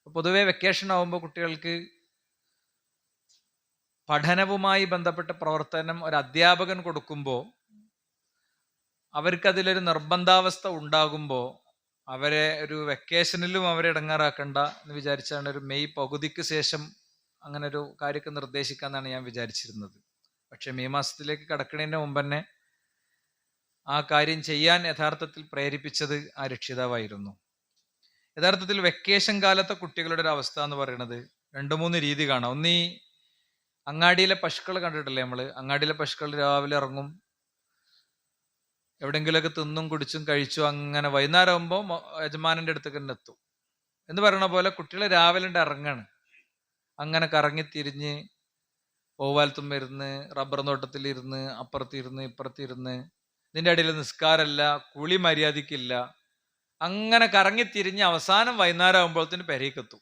പൊതുവെ വെക്കേഷൻ ആവുമ്പോൾ കുട്ടികൾക്ക് പഠനവുമായി ബന്ധപ്പെട്ട പ്രവർത്തനം ഒരു അധ്യാപകൻ കൊടുക്കുമ്പോൾ അവർക്കതിലൊരു നിർബന്ധാവസ്ഥ ഉണ്ടാകുമ്പോൾ അവരെ ഒരു വെക്കേഷനിലും അവരെ ഇടങ്ങാറാക്കണ്ട എന്ന് വിചാരിച്ചാണ് ഒരു മെയ് പകുതിക്ക് ശേഷം അങ്ങനെ ഒരു കാര്യമൊക്കെ നിർദ്ദേശിക്കാന്നാണ് ഞാൻ വിചാരിച്ചിരുന്നത്. പക്ഷെ മെയ് മാസത്തിലേക്ക് കടക്കുന്നതിന് മുമ്പ് തന്നെ ആ കാര്യം ചെയ്യാൻ യഥാർത്ഥത്തിൽ പ്രേരിപ്പിച്ചത് ആ രക്ഷിതാവായിരുന്നു. യഥാർത്ഥത്തിൽ വെക്കേഷൻ കാലത്തെ കുട്ടികളുടെ ഒരു അവസ്ഥ എന്ന് പറയുന്നത് 2-3 രീതി കാണാം. ഒന്നീ അങ്ങാടിയിലെ പശുക്കൾ കണ്ടിട്ടില്ലേ നമ്മള്? അങ്ങാടിയിലെ പശുക്കൾ രാവിലെ ഇറങ്ങും, എവിടെങ്കിലുമൊക്കെ തിന്നും കുടിച്ചും കഴിച്ചും അങ്ങനെ വൈകുന്നേരം ആകുമ്പോൾ യജമാനന്റെ അടുത്തേക്ക് തന്നെ എത്തും എന്ന് പറയണ പോലെ കുട്ടികൾ രാവിലെ ഇറങ്ങാണ്. അങ്ങനെ കറങ്ങിത്തിരിഞ്ഞ് ഓവാലത്തും ഇരുന്ന്, റബ്ബർ തോട്ടത്തിലിരുന്ന്, അപ്പുറത്തിരുന്ന് ഇപ്പുറത്തിരുന്ന്, ഇതിൻ്റെ ഇടയിൽ നിസ്കാരമല്ല, കുളി മര്യാദയ്ക്കില്ല, അങ്ങനെ കറങ്ങിത്തിരിഞ്ഞ് അവസാനം വൈകുന്നേരം ആകുമ്പോഴത്തേന് പെരേക്കെത്തും.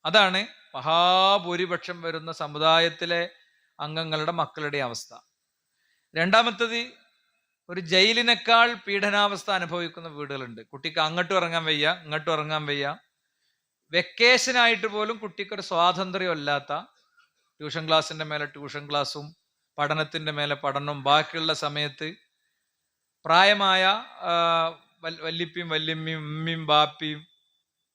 അതാണ് മഹാഭൂരിപക്ഷം വരുന്ന സമുദായത്തിലെ അംഗങ്ങളുടെ മക്കളുടെ അവസ്ഥ. രണ്ടാമത്തത്, ഒരു ജയിലിനേക്കാൾ പീഡനാവസ്ഥ അനുഭവിക്കുന്ന വീടുകളുണ്ട്. കുട്ടിക്ക് അങ്ങോട്ടും ഇറങ്ങാൻ വയ്യ, ഇങ്ങോട്ടും ഇറങ്ങാൻ വയ്യ. വെക്കേഷനായിട്ട് പോലും കുട്ടിക്കൊരു സ്വാതന്ത്ര്യം അല്ലാത്ത, ട്യൂഷൻ ക്ലാസ്സിന്റെ മേലെ ട്യൂഷൻ ക്ലാസ്സും പഠനത്തിന്റെ മേലെ പഠനവും, ബാക്കിയുള്ള സമയത്ത് പ്രായമായ വല്യപ്പിയും വല്യമ്മയും ഉമ്മയും ബാപ്പിയും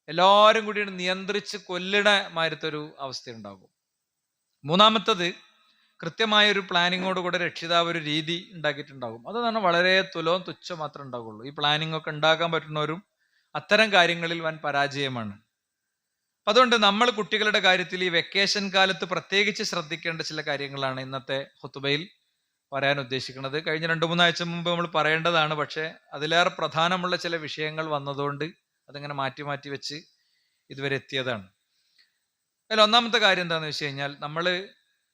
എല്ലാവരും കൂടി നിയന്ത്രിച്ച് കൊല്ലണ മാതിരത്തൊരു അവസ്ഥ ഉണ്ടാകും. മൂന്നാമത്തത്, കൃത്യമായൊരു പ്ലാനിങ്ങോടുകൂടെ രക്ഷിതാവ് ഒരു രീതി ഉണ്ടാക്കിയിട്ടുണ്ടാകും. അത് പറഞ്ഞാൽ വളരെ തുച്ഛം മാത്രമേ ഉണ്ടാകുള്ളൂ. ഈ പ്ലാനിങ് ഒക്കെ ഉണ്ടാക്കാൻ പറ്റുന്നവരും അത്തരം കാര്യങ്ങളിൽ വൻ പരാജയമാണ്. അതുകൊണ്ട് നമ്മൾ കുട്ടികളുടെ കാര്യത്തിൽ ഈ വെക്കേഷൻ കാലത്ത് പ്രത്യേകിച്ച് ശ്രദ്ധിക്കേണ്ട ചില കാര്യങ്ങളാണ് ഇന്നത്തെ ഖുതുബയിൽ പറയാൻ ഉദ്ദേശിക്കുന്നത്. കഴിഞ്ഞ 2-3 ആഴ്ച മുമ്പ് നമ്മൾ പറയേണ്ടതാണ്, പക്ഷെ അതിലേറെ പ്രധാനമുള്ള ചില വിഷയങ്ങൾ വന്നതുകൊണ്ട് അതിങ്ങനെ മാറ്റി മാറ്റി വെച്ച് ഇതുവരെ എത്തിയതാണ്. അതിൽ ഒന്നാമത്തെ കാര്യം എന്താണെന്ന് വെച്ച് കഴിഞ്ഞാൽ, നമ്മൾ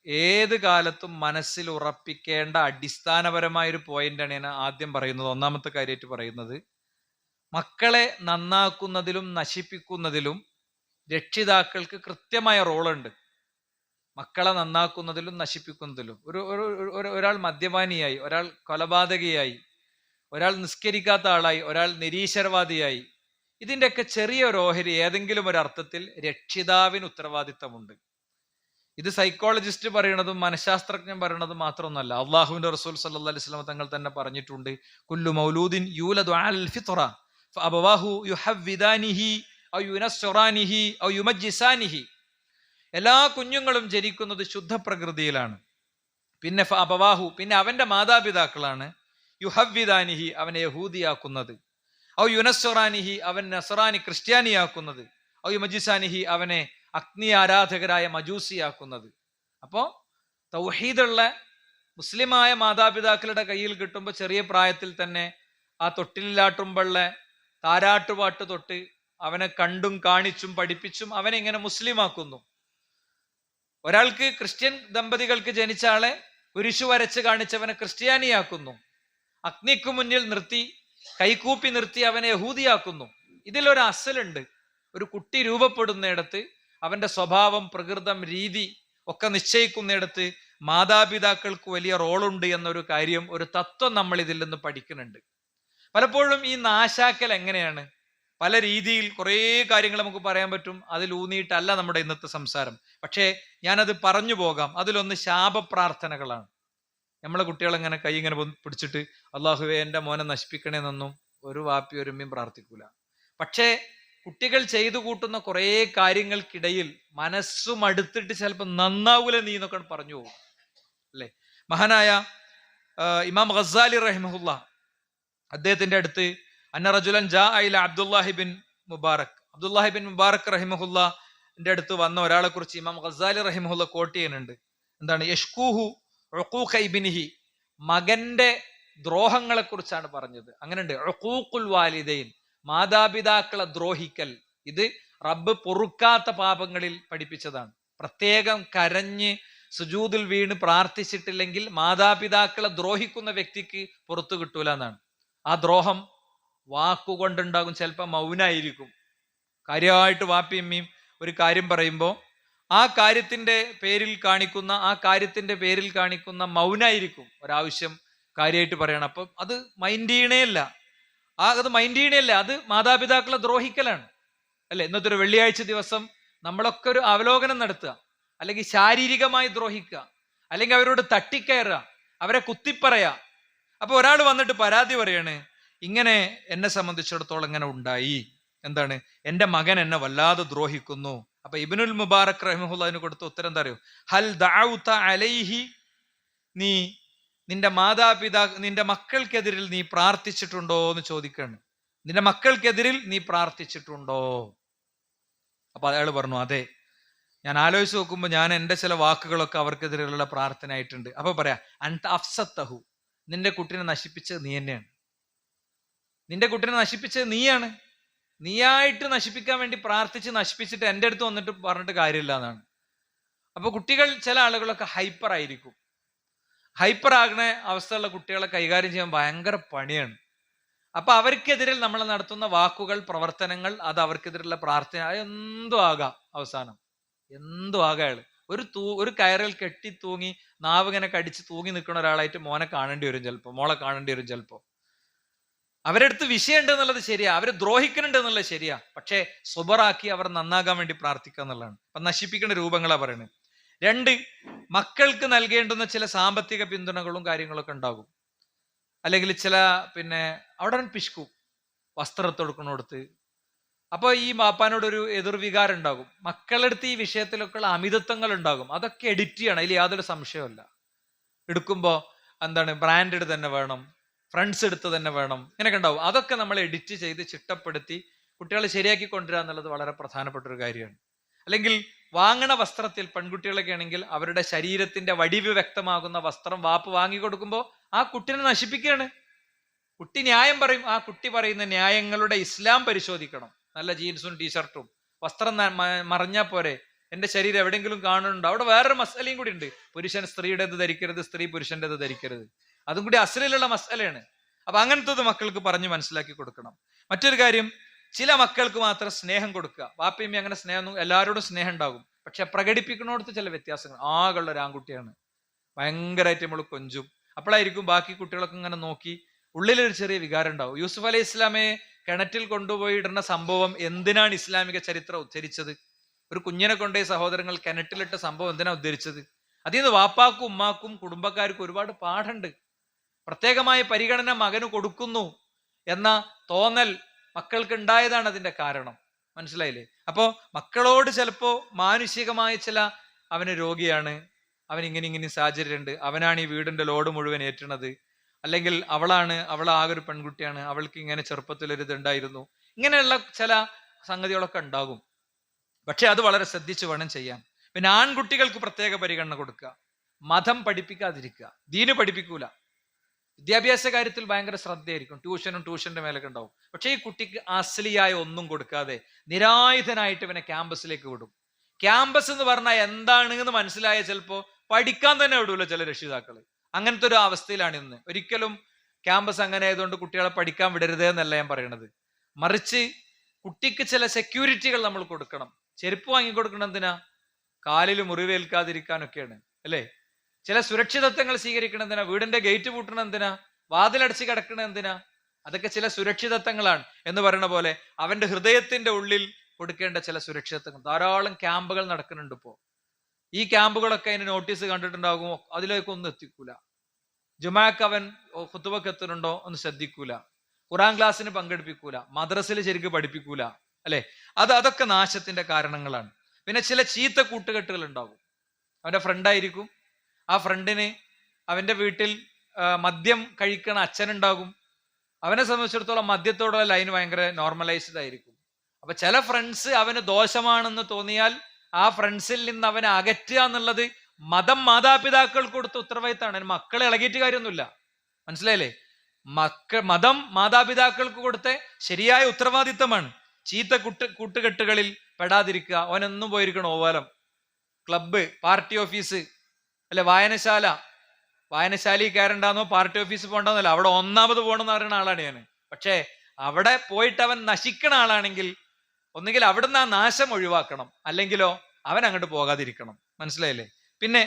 ഏത് കാലത്തും മനസ്സിൽ ഉറപ്പിക്കേണ്ട അടിസ്ഥാനപരമായൊരു പോയിന്റാണ് ഞാൻ ആദ്യം പറയുന്നത്. ഒന്നാമത്തെ കാര്യമായിട്ട് പറയുന്നത്, മക്കളെ നന്നാക്കുന്നതിലും നശിപ്പിക്കുന്നതിലും രക്ഷിതാക്കൾക്ക് കൃത്യമായ റോളുണ്ട്. മക്കളെ നന്നാക്കുന്നതിലും നശിപ്പിക്കുന്നതിലും. ഒരാൾ മദ്യപാനിയായി, ഒരാൾ കൊലപാതകയായി, ഒരാൾ നിസ്കരിക്കാത്ത ആളായി, ഒരാൾ നിരീശ്വരവാദിയായി, ഇതിൻ്റെയൊക്കെ ചെറിയൊരു ഓഹരി ഏതെങ്കിലും ഒരു അർത്ഥത്തിൽ രക്ഷിതാവിന് ഉത്തരവാദിത്തമുണ്ട്. ഇത് സൈക്കോളജിസ്റ്റ് പറയണതും മനഃശാസ്ത്രജ്ഞൻ പറയണതും മാത്രമൊന്നുമല്ല. അള്ളാഹുവിന്റെ റസൂൽ സല്ലല്ലാഹു അലൈഹി വസല്ലം തങ്ങൾ തന്നെ പറഞ്ഞിട്ടുണ്ട്, കുല്ലു മൗലൂദിൻ യൂലദു അലൽ ഫിത്ര ഫഅബവാഹു യുഹവ്വിദാനിഹി ഔ യുനസ്സറാനിഹി ഔ യുമജ്ജിസാനിഹി. എല്ലാ കുഞ്ഞുങ്ങളും ജനിക്കുന്നത് ശുദ്ധ പ്രകൃതിയിലാണ്. പിന്നെ ഫഅബവാഹു, പിന്നെ അവന്റെ മാതാപിതാക്കളാണ്, യുഹവ്വിദാനിഹി, അവനെ യഹൂദിയാക്കുന്നത്, ഔ യുനസ്സറാനിഹി, അവൻ നസറാനി ക്രിസ്ത്യാനിയാക്കുന്നത്, ഔ യുമജ്ജിസാനിഹി, അവനെ അഗ്നി ആരാധകരായ മജൂസിയാക്കുന്നത്. അപ്പോ തൗഹീദുള്ള മുസ്ലിമായ മാതാപിതാക്കളുടെ കയ്യിൽ കിട്ടുമ്പോൾ ചെറിയ പ്രായത്തിൽ തന്നെ ആ തൊട്ടിലാട്ടുമ്പോഴുള്ള താരാട്ടുപാട്ട് തൊട്ട് അവനെ കണ്ടും കാണിച്ചും പഠിപ്പിച്ചും അവനെ ഇങ്ങനെ മുസ്ലിമാക്കുന്നു. ഒരാൾക്ക് ക്രിസ്ത്യൻ ദമ്പതികൾക്ക് ജനിച്ച ആളെ കുരിശു വരച്ച് കാണിച്ചവനെ ക്രിസ്ത്യാനിയാക്കുന്നു. അഗ്നിക്ക് മുന്നിൽ നിർത്തി കൈകൂപ്പി നിർത്തി അവനെ യഹൂദിയാക്കുന്നു. ഇതിലൊരു അസലുണ്ട്. ഒരു കുട്ടി രൂപപ്പെടുന്നിടത്ത് അവന്റെ സ്വഭാവം, പ്രകൃതം, രീതി ഒക്കെ നിശ്ചയിക്കുന്നിടത്ത് മാതാപിതാക്കൾക്ക് വലിയ റോളുണ്ട് എന്നൊരു കാര്യം, ഒരു തത്വം നമ്മൾ ഇതിൽ നിന്ന് പഠിക്കുന്നുണ്ട്. പലപ്പോഴും ഈ നാശാക്കൽ എങ്ങനെയാണ്? പല രീതിയിൽ കുറേ കാര്യങ്ങൾ നമുക്ക് പറയാൻ പറ്റും. അതിലൂന്നിയിട്ടല്ല നമ്മുടെ ഇന്നത്തെ സംസാരം. പക്ഷേ ഞാനത് പറഞ്ഞു പോകാം. അതിലൊന്ന് ശാപപ്രാർത്ഥനകളാണ്. നമ്മളെ കുട്ടികളെങ്ങനെ കൈ ഇങ്ങനെ പിടിച്ചിട്ട് അള്ളാഹുവേ എൻ്റെ മോനെ നശിപ്പിക്കണേന്നൊന്നും ഒരു വാപ്പി ഒരുമ്മയും പ്രാർത്ഥിക്കൂല. പക്ഷേ കുട്ടികൾ ചെയ്തു കൂട്ടുന്ന കുറേ കാര്യങ്ങൾക്കിടയിൽ മനസ്സും അടുത്തിട്ട് ചിലപ്പോൾ നന്നാവൂല നീ എന്നൊക്കെ പറഞ്ഞു പോകും, അല്ലേ? മഹാനായ ഇമാം ഗസാലി റഹിമഹുല്ല, അദ്ദേഹത്തിന്റെ അടുത്ത് അന്ന റജുലൻ ജാഅ ഇല അബ്ദുല്ലാഹി ബിൻ മുബാറക് റഹിമഹുല്ലന്റെ അടുത്ത് വന്ന ഒരാളെ കുറിച്ച് ഇമാം ഗസാലി റഹിമഹുല്ല കോട്ട് ചെയ്യുന്നുണ്ട്. എന്താണ്? യഷ്കൂഹു ഉഖൂഖ ഇബ്നിഹി, മകന്റെ ദ്രോഹങ്ങളെ കുറിച്ചാണ് പറഞ്ഞത്. അങ്ങനെയുണ്ട്, ഉഖൂഖുൽ വാലിദൈൻ, മാതാപിതാക്കളെ ദ്രോഹിക്കൽ. ഇത് റബ്ബ് പൊറുക്കാത്ത പാപങ്ങളിൽ പഠിപ്പിച്ചതാണ്. പ്രത്യേകം കരഞ്ഞ് സുജൂദിൽ വീണ് പ്രാർത്ഥിച്ചിട്ടില്ലെങ്കിൽ മാതാപിതാക്കളെ ദ്രോഹിക്കുന്ന വ്യക്തിക്ക് പുറത്തു കിട്ടൂല എന്നാണ്. ആ ദ്രോഹം വാക്കുകൊണ്ടുണ്ടാകും, ചിലപ്പോൾ മൗനായിരിക്കും. കാര്യമായിട്ട് വാപ്പിയമ്മയും ഒരു കാര്യം പറയുമ്പോൾ ആ കാര്യത്തിന്റെ പേരിൽ കാണിക്കുന്ന മൗനായിരിക്കും. ഒരാവശ്യം കാര്യമായിട്ട് പറയണം, അപ്പം അത് മൈൻഡ് ചെയ്യണേയല്ല. അത് മാതാപിതാക്കളെ ദ്രോഹിക്കലാണ്, അല്ലെ? ഇന്നത്തെ ഒരു വെള്ളിയാഴ്ച ദിവസം നമ്മളൊക്കെ ഒരു അവലോകനം നടത്തുക, അല്ലെങ്കിൽ ശാരീരികമായി ദ്രോഹിക്കുക, അല്ലെങ്കിൽ അവരോട് തട്ടിക്കയറുക, അവരെ കുത്തിപ്പറയുക. അപ്പൊ ഒരാൾ വന്നിട്ട് പരാതി പറയാണ്, ഇങ്ങനെ എന്നെ സംബന്ധിച്ചിടത്തോളം ഇങ്ങനെ ഉണ്ടായി, എന്താണ്, എന്റെ മകൻ എന്നെ വല്ലാതെ ദ്രോഹിക്കുന്നു. അപ്പൊ ഇബ്നുൽ മുബാറക് റഹിമഹുല്ലാഹിന് കൊടുത്ത ഉത്തരം എന്താ അറിയോ? ഹൽ ദഅൗത അലൈഹി, നീ നിന്റെ നിന്റെ മക്കൾക്കെതിരിൽ നീ പ്രാർത്ഥിച്ചിട്ടുണ്ടോ എന്ന് ചോദിക്കാണ്. നിന്റെ മക്കൾക്കെതിരിൽ നീ പ്രാർത്ഥിച്ചിട്ടുണ്ടോ? അപ്പൊ അയാൾ പറഞ്ഞു, അതെ, ഞാൻ ആലോചിച്ച് നോക്കുമ്പോൾ ഞാൻ എൻ്റെ ചില വാക്കുകളൊക്കെ അവർക്കെതിരെയുള്ള പ്രാർത്ഥന ആയിട്ടുണ്ട്. അപ്പൊ പറയാ, അൻത അഫ്സത്തഹു, നിന്റെ കുട്ടിനെ നശിപ്പിച്ചത് നീ തന്നെയാണ്. നിന്റെ കുട്ടിനെ നശിപ്പിച്ചത് നീയാണ്. നീയായിട്ട് നശിപ്പിക്കാൻ വേണ്ടി പ്രാർത്ഥിച്ച് നശിപ്പിച്ചിട്ട് എൻ്റെ അടുത്ത് വന്നിട്ട് പറഞ്ഞിട്ട് കാര്യമില്ല എന്നാണ്. അപ്പൊ കുട്ടികൾ, ചില ആളുകളൊക്കെ ഹൈപ്പർ ആയിരിക്കും. ഹൈപ്പർ ആകുന്ന അവസ്ഥയുള്ള കുട്ടികളെ കൈകാര്യം ചെയ്യാൻ ഭയങ്കര പണിയാണ്. അപ്പൊ അവർക്കെതിരിൽ നമ്മൾ നടത്തുന്ന വാക്കുകൾ, പ്രവർത്തനങ്ങൾ, അത് അവർക്കെതിരെയുള്ള പ്രാർത്ഥന, എന്തും ആകാം. അവസാനം എന്തും ആകാം. അയാൾ ഒരു കയറിൽ കെട്ടി തൂങ്ങി നാവിങ്ങനെ കടിച്ച് തൂങ്ങി നിൽക്കുന്ന ഒരാളായിട്ട് മോനെ കാണേണ്ടി വരും ചിലപ്പോ, മോളെ കാണേണ്ടി വരും ചിലപ്പോ. അവരെടുത്ത് വിഷയം ഉണ്ട് എന്നുള്ളത് ശരിയാ, അവരെ ദ്രോഹിക്കുന്നുണ്ട് എന്നുള്ളത് ശരിയാ. പക്ഷേ സുബറാക്കി അവർ നന്നാകാൻ വേണ്ടി പ്രാർത്ഥിക്കുക എന്നുള്ളതാണ്. അപ്പൊ നശിപ്പിക്കുന്ന രൂപങ്ങളാ പറയുന്നത്. 2, മക്കൾക്ക് നൽകേണ്ടുന്ന ചില സാമ്പത്തിക പിന്തുണകളും കാര്യങ്ങളൊക്കെ ഉണ്ടാകും. അല്ലെങ്കിൽ ചില അവിടെ പിശുക്കും, വസ്ത്രത്തൊടുക്കണോടത്ത്. അപ്പൊ ഈ മാപ്പാനോടൊരു എതിർവികാരം ഉണ്ടാകും. മക്കളെടുത്ത് ഈ വിഷയത്തിലൊക്കെയുള്ള അമിതത്വങ്ങൾ ഉണ്ടാകും. അതൊക്കെ എഡിറ്റ് ചെയ്യണം, അതിൽ യാതൊരു സംശയമല്ല. എടുക്കുമ്പോ ബ്രാൻഡഡ് തന്നെ വേണം, ഫ്രണ്ട്സ് എടുത്ത് തന്നെ വേണം, ഇങ്ങനെയൊക്കെ ഉണ്ടാവും. അതൊക്കെ നമ്മൾ എഡിറ്റ് ചെയ്ത് ചിട്ടപ്പെടുത്തി കുട്ടികളെ ശരിയാക്കി കൊണ്ടുവരിക എന്നുള്ളത് വളരെ പ്രധാനപ്പെട്ട ഒരു കാര്യമാണ്. അല്ലെങ്കിൽ വാങ്ങണ വസ്ത്രത്തിൽ, പെൺകുട്ടികളൊക്കെ ആണെങ്കിൽ അവരുടെ ശരീരത്തിന്റെ വടിവ് വ്യക്തമാകുന്ന വസ്ത്രം വാപ്പ് വാങ്ങിക്കൊടുക്കുമ്പോൾ ആ കുട്ടിനെ നശിപ്പിക്കുകയാണ്. കുട്ടി ന്യായം പറയും, ആ കുട്ടി പറയുന്ന ന്യായങ്ങളുടെ ഇസ്ലാം പരിശോധിക്കണം. നല്ല ജീൻസും ടീഷർട്ടും വസ്ത്രം മറഞ്ഞാൽ പോരെ, എന്റെ ശരീരം എവിടെയെങ്കിലും കാണുന്നുണ്ടോ? അവിടെ വേറൊരു മസലയും കൂടി ഉണ്ട്. പുരുഷൻ സ്ത്രീയുടേത് ധരിക്കരുത്, സ്ത്രീ പുരുഷൻ്റെത് ധരിക്കരുത്. അതും കൂടി അസ്ലിലുള്ള മസലയാണ്. അപ്പൊ അങ്ങനത്തത് മക്കൾക്ക് പറഞ്ഞ് മനസ്സിലാക്കി കൊടുക്കണം. മറ്റൊരു കാര്യം, ചില മക്കൾക്ക് മാത്രം സ്നേഹം കൊടുക്കുക. വാപ്പയമ്മ അങ്ങനെ സ്നേഹം, എല്ലാവരോടും സ്നേഹം ഉണ്ടാകും, പക്ഷെ പ്രകടിപ്പിക്കണോടത്ത് ചില വ്യത്യാസങ്ങൾ. ആകെയുള്ള ഒരു ആൺകുട്ടിയാണ്, ഭയങ്കരമായിട്ട് നമ്മൾ കൊഞ്ചും. അപ്പോഴായിരിക്കും ബാക്കി കുട്ടികളൊക്കെ ഇങ്ങനെ നോക്കി ഉള്ളിലൊരു ചെറിയ വികാരം ഉണ്ടാവും. യൂസുഫ് അലൈഹി ഇസ്ലാമയെ കിണറ്റിൽ കൊണ്ടുപോയി ഇടുന്ന സംഭവം എന്തിനാണ് ഇസ്ലാമിക ചരിത്രം ഉദ്ധരിച്ചത്? ഒരു കുഞ്ഞിനെ കൊണ്ടേ സഹോദരങ്ങൾ കിണറ്റിലിട്ട സംഭവം എന്തിനാ ഉദ്ധരിച്ചത്? അതിൽ നിന്ന് വാപ്പാക്കും ഉമ്മാക്കും കുടുംബക്കാർക്കും ഒരുപാട് പാഠമുണ്ട്. പ്രത്യേകമായ പരിഗണന മകന് കൊടുക്കുന്നു എന്ന തോന്നൽ മക്കൾക്ക് ഉണ്ടായതാണ് അതിന്റെ കാരണം. മനസ്സിലായില്ലേ? അപ്പോ മക്കളോട് ചിലപ്പോ മാനുഷികമായ ചില, അവന് രോഗിയാണ്, അവൻ ഇങ്ങനെ സാഹചര്യമുണ്ട്, അവനാണ് ഈ വീടിന്റെ ലോഡ് മുഴുവൻ ഏറ്റുന്നത്, അല്ലെങ്കിൽ അവൾ ആകെ ഒരു പെൺകുട്ടിയാണ്, അവൾക്ക് ഇങ്ങനെ ചെറുപ്പത്തിലൊരു ഇതുണ്ടായിരുന്നു, ഇങ്ങനെയുള്ള ചില സംഗതികളൊക്കെ ഉണ്ടാകും. പക്ഷെ അത് വളരെ ശ്രദ്ധിച്ചു വേണം ചെയ്യാൻ. പിന്നെ ആൺകുട്ടികൾക്ക് പ്രത്യേക പരിഗണന കൊടുക്കുക, മതം പഠിപ്പിക്കാതിരിക്കുക, ദീന് പഠിപ്പിക്കൂല. വിദ്യാഭ്യാസ കാര്യത്തിൽ ഭയങ്കര ശ്രദ്ധയായിരിക്കും, ട്യൂഷന്റെ മേലൊക്കെ ഉണ്ടാവും. പക്ഷെ ഈ കുട്ടിക്ക് അസ്ലിയായ ഒന്നും കൊടുക്കാതെ നിരായുധനായിട്ട് ഇവനെ ക്യാമ്പസിലേക്ക് വിടും. ക്യാമ്പസ് എന്ന് പറഞ്ഞാൽ എന്താണ് എന്ന് മനസ്സിലായ ചിലപ്പോ പഠിക്കാൻ തന്നെ വിടൂല ചില രക്ഷിതാക്കള്. അങ്ങനത്തെ ഒരു അവസ്ഥയിലാണ് ഇന്ന്. ഒരിക്കലും ക്യാമ്പസ് അങ്ങനെ ആയതുകൊണ്ട് കുട്ടികളെ പഠിക്കാൻ വിടരുത് എന്നല്ല ഞാൻ പറയണത്. മറിച്ച് കുട്ടിക്ക് ചില സെക്യൂരിറ്റികൾ നമ്മൾ കൊടുക്കണം. ചെരുപ്പ് വാങ്ങിക്കൊടുക്കണം എന്തിനാ? കാലിൽ മുറിവേൽക്കാതിരിക്കാനൊക്കെയാണ്, അല്ലേ? ചില സുരക്ഷിതത്വങ്ങൾ സ്വീകരിക്കണം എന്തിനാ? വീടിന്റെ ഗേറ്റ് പൂട്ടണം എന്തിനാ? വാതിലടച്ച് കിടക്കണം എന്തിനാ? അതൊക്കെ ചില സുരക്ഷിതത്വങ്ങളാണ്. എന്ന് പറയുന്ന പോലെ അവന്റെ ഹൃദയത്തിന്റെ ഉള്ളിൽ കൊടുക്കേണ്ട ചില സുരക്ഷിതത്വങ്ങൾ. ധാരാളം ക്യാമ്പുകൾ നടക്കുന്നുണ്ട് ഇപ്പോ. ഈ ക്യാമ്പുകളൊക്കെ അതിന് നോട്ടീസ് കണ്ടിട്ടുണ്ടാകുമോ? അതിലേക്കൊന്നും എത്തിക്കൂല. ജുമാക്ക് അവൻ ഖുതുബക്ക് എത്തുന്നുണ്ടോ ഒന്ന് ശ്രദ്ധിക്കൂല. ഖുറാൻ ക്ലാസ്സിന് പങ്കെടുപ്പിക്കൂല. മദ്രസയിൽ ശരിക്കും പഠിപ്പിക്കൂല, അല്ലെ? അതൊക്കെ നാശത്തിന്റെ കാരണങ്ങളാണ്. പിന്നെ ചില ചീത്ത കൂട്ടുകെട്ടുകൾ ഉണ്ടാകും. അവന്റെ ഫ്രണ്ടായിരിക്കും, ആ ഫ്രണ്ടിന് അവന്റെ വീട്ടിൽ മദ്യം കഴിക്കണ അച്ഛനുണ്ടാകും. അവനെ സംബന്ധിച്ചിടത്തോളം മദ്യത്തോടുള്ള ലൈൻ ഭയങ്കര നോർമലൈസ്ഡ് ആയിരിക്കും. അപ്പൊ ചില ഫ്രണ്ട്സ് അവന് ദോഷമാണെന്ന് തോന്നിയാൽ ആ ഫ്രണ്ട്സിൽ നിന്ന് അവനെ അകറ്റുക എന്നുള്ളത് മാതാപിതാക്കൾക്ക് കൊടുത്ത ഉത്തരവാദിത്തമാണ്. മക്കളെ ഇളകിയിട്ട് കാര്യമൊന്നുമില്ല. മനസ്സിലായില്ലേ? മതം മാതാപിതാക്കൾക്ക് കൊടുത്ത ശരിയായ ഉത്തരവാദിത്തമാണ്. ചീത്ത കൂട്ടുകെട്ടുകളിൽ പെടാതിരിക്കുക. അവനെന്നും പോയിരിക്കണം ഓവാലം, ക്ലബ്ബ്, പാർട്ടി ഓഫീസ്, അല്ലെ വായനശാലയിൽ കയറണ്ടാന്നോ പാർട്ടി ഓഫീസ് പോകണ്ടെന്നല്ല, അവിടെ ഒന്നാമത് പോകണമെന്ന് പറയുന്ന ആളാണ് ഞാൻ. പക്ഷേ അവിടെ പോയിട്ട് അവൻ നശിക്കണ ആളാണെങ്കിൽ ഒന്നുകിൽ അവിടുന്ന് ആ നാശം ഒഴിവാക്കണം, അല്ലെങ്കിലോ അവൻ അങ്ങോട്ട് പോകാതിരിക്കണം. മനസ്സിലായില്ലേ? പിന്നെ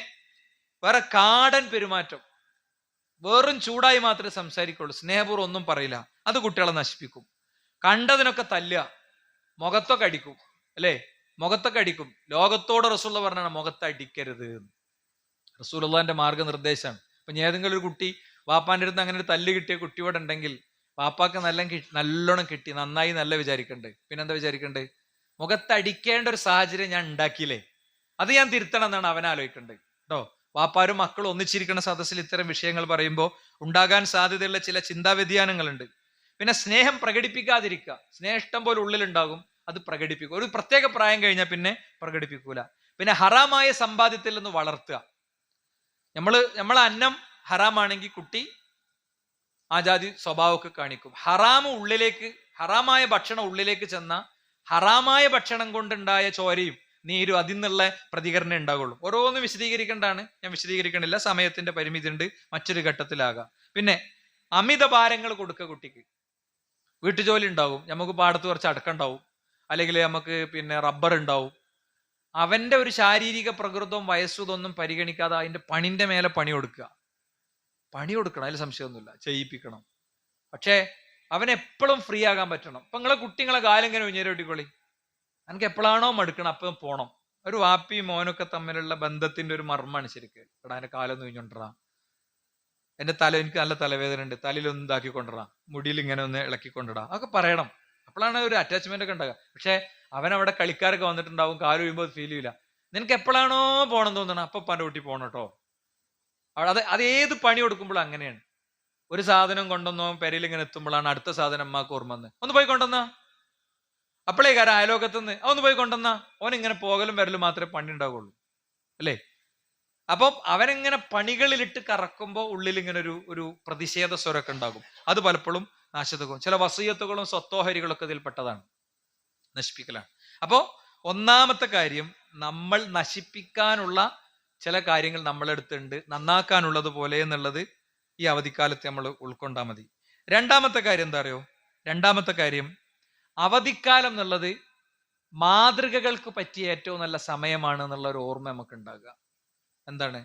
വേറെ കാടൻ പെരുമാറ്റം, വെറും ചൂടായി മാത്രമേ സംസാരിക്കുള്ളൂ, സ്നേഹപൂർവ്വം ഒന്നും പറയില്ല. അത് കുട്ടികളെ നശിപ്പിക്കും. കണ്ടതിനൊക്കെ തല്ലുക, മുഖത്തൊക്കെ അടിക്കും, അല്ലേ? മുഖത്തൊക്കെ അടിക്കും. ലോകത്തോട് റസൂലുള്ള പറഞ്ഞാണ് മുഖത്തടിക്കരുത്. റസൂലുള്ളാഹിന്റെ മാർഗ്ഗനിർദ്ദേശമാണ്. അപ്പൊ ഏതെങ്കിലും ഒരു കുട്ടി വാപ്പാന്റെ അടുത്ത് അങ്ങനെ ഒരു തല്ല് കിട്ടിയ കുട്ടിയോടെ ഉണ്ടെങ്കിൽ വാപ്പാക്ക് നല്ലോണം കിട്ടി, നന്നായി നല്ല വിചാരിക്കണ്ടേ, പിന്നെന്താ വിചാരിക്കണ്ടേ? മുഖത്തടിക്കേണ്ട ഒരു സാഹചര്യം ഞാൻ ഉണ്ടാക്കിയില്ലേ, അത് ഞാൻ തിരുത്തണം എന്നാണ് അവൻ ആലോചിക്കേണ്ടത് കേട്ടോ. വാപ്പാരും മക്കളും ഒന്നിച്ചിരിക്കുന്ന സദസ്സിൽ ഇത്തരം വിഷയങ്ങൾ പറയുമ്പോൾ ഉണ്ടാകാൻ സാധ്യതയുള്ള ചില ചിന്താ വ്യതിയാനങ്ങളുണ്ട്. പിന്നെ സ്നേഹം പ്രകടിപ്പിക്കാതിരിക്കുക. സ്നേഹം ഇഷ്ടം പോലെ ഉള്ളിലുണ്ടാകും, അത് പ്രകടിപ്പിക്കുക. ഒരു പ്രത്യേക പ്രായം കഴിഞ്ഞാൽ പിന്നെ പ്രകടിപ്പിക്കൂല. പിന്നെ ഹറാമായ സമ്പാദ്യത്തിൽ നിന്ന് വളർത്തുക. നമ്മളെ അന്നം ഹറാമാണെങ്കിൽ കുട്ടി ആ ജാതി സ്വഭാവമൊക്കെ കാണിക്കും. ഹറാമായ ഭക്ഷണം ഉള്ളിലേക്ക് ചെന്ന ഹറാമായ ഭക്ഷണം കൊണ്ടുണ്ടായ ചോരയും നീരും അതിൽ നിന്നുള്ള പ്രതികരണം ഉണ്ടാകുള്ളൂ. ഓരോന്ന് വിശദീകരിക്കേണ്ടാണ്, ഞാൻ വിശദീകരിക്കണില്ല, സമയത്തിന്റെ പരിമിതി ഉണ്ട്, മറ്റൊരു ഘട്ടത്തിലാകാം. പിന്നെ അമിത ഭാരങ്ങൾ കൊടുക്കുക കുട്ടിക്ക്. വീട്ടുജോലി ഉണ്ടാവും, നമുക്ക് പാടത്ത് കുറച്ച് അടക്കുണ്ടാവും, അല്ലെങ്കിൽ നമുക്ക് പിന്നെ റബ്ബർ ഉണ്ടാവും. അവന്റെ ഒരു ശാരീരിക പ്രകൃതവും വയസ്സും ഇതൊന്നും പരിഗണിക്കാതെ അതിന്റെ പണിന്റെ മേലെ പണി കൊടുക്കണം, അതിൽ സംശയമൊന്നുമില്ല, ചെയ്യിപ്പിക്കണം. പക്ഷേ അവനെപ്പോഴും ഫ്രീ ആകാൻ പറ്റണം. ഇപ്പൊ നിങ്ങളെ കുട്ടികളെ കാലം ഇങ്ങനെ ഉഞ്ഞേരോട്ടിക്കൊള്ളി, എനിക്ക് എപ്പോഴാണോ മടുക്കണം അപ്പം പോണം. ഒരു വാപ്പിയും മോനൊക്കെ തമ്മിലുള്ള ബന്ധത്തിന്റെ ഒരു മർമ്മാണ് ശരിക്ക്. എടാ എന്റെ കാലം തുഞ്ഞോണ്ടറാ, എന്റെ എനിക്ക് നല്ല തലവേദന ഉണ്ട്, തലയിലൊന്നും ഇതാക്കിക്കൊണ്ടിരാ, മുടിയിൽ ഇങ്ങനെ ഒന്ന് ഇളക്കിക്കൊണ്ടിടാ, അതൊക്കെ പറയണം. അപ്പോഴാണ് ഒരു അറ്റാച്ച്മെന്റ് ഒക്കെ ഉണ്ടാകുക. പക്ഷെ അവനവിടെ കളിക്കാരൊക്കെ വന്നിട്ടുണ്ടാവും, കാല് വീഴുമ്പോൾ ഫീൽ ചെയ്യില്ല. നിനക്ക് എപ്പോഴാണോ പോകണം തോന്നണം അപ്പൊ പന്റെ കുട്ടി പോകണം കേട്ടോ. അത് ഏത് പണി കൊടുക്കുമ്പോഴും അങ്ങനെയാണ്. ഒരു സാധനം കൊണ്ടുവന്നോ പെരയിൽ ഇങ്ങനെ എത്തുമ്പോഴാണ് അടുത്ത സാധനം അമ്മക്ക് ഓർമ്മ വന്ന്, ഒന്ന് പോയി കൊണ്ടുവന്നാ. അപ്പോഴേ കാര്യം അയലോകത്തുനിന്ന് ഒന്ന് പോയി കൊണ്ടുവന്നാ. ഓൻ ഇങ്ങനെ പോകലും വരലും മാത്രമേ പണി ഉണ്ടാവുള്ളൂ അല്ലേ. അപ്പം അവനെങ്ങനെ പണികളിലിട്ട് കറക്കുമ്പോൾ ഉള്ളിൽ ഇങ്ങനെ ഒരു പ്രതിഷേധ സ്വരമൊക്കെ ഉണ്ടാകും. അത് പലപ്പോഴും നാശത്തും ചില വസീയത്തുകളും സ്വത്തോഹരികളൊക്കെ ഇതിൽപ്പെട്ടതാണ്, നശിപ്പിക്കലാണ്. അപ്പോ ഒന്നാമത്തെ കാര്യം, നമ്മൾ നശിപ്പിക്കാനുള്ള ചില കാര്യങ്ങൾ നമ്മളെടുത്തുണ്ട്, നന്നാക്കാനുള്ളത് പോലെ എന്നുള്ളത് ഈ അവധിക്കാലത്ത് നമ്മൾ ഉൾക്കൊണ്ടാൽ മതി. രണ്ടാമത്തെ കാര്യം എന്താ അറിയോ? രണ്ടാമത്തെ കാര്യം, അവധിക്കാലം എന്നുള്ളത് മാതൃകകൾക്ക് പറ്റിയ ഏറ്റവും നല്ല സമയമാണ് എന്നുള്ള ഒരു ഓർമ്മ നമുക്ക് ഉണ്ടാകുക. എന്താണ്?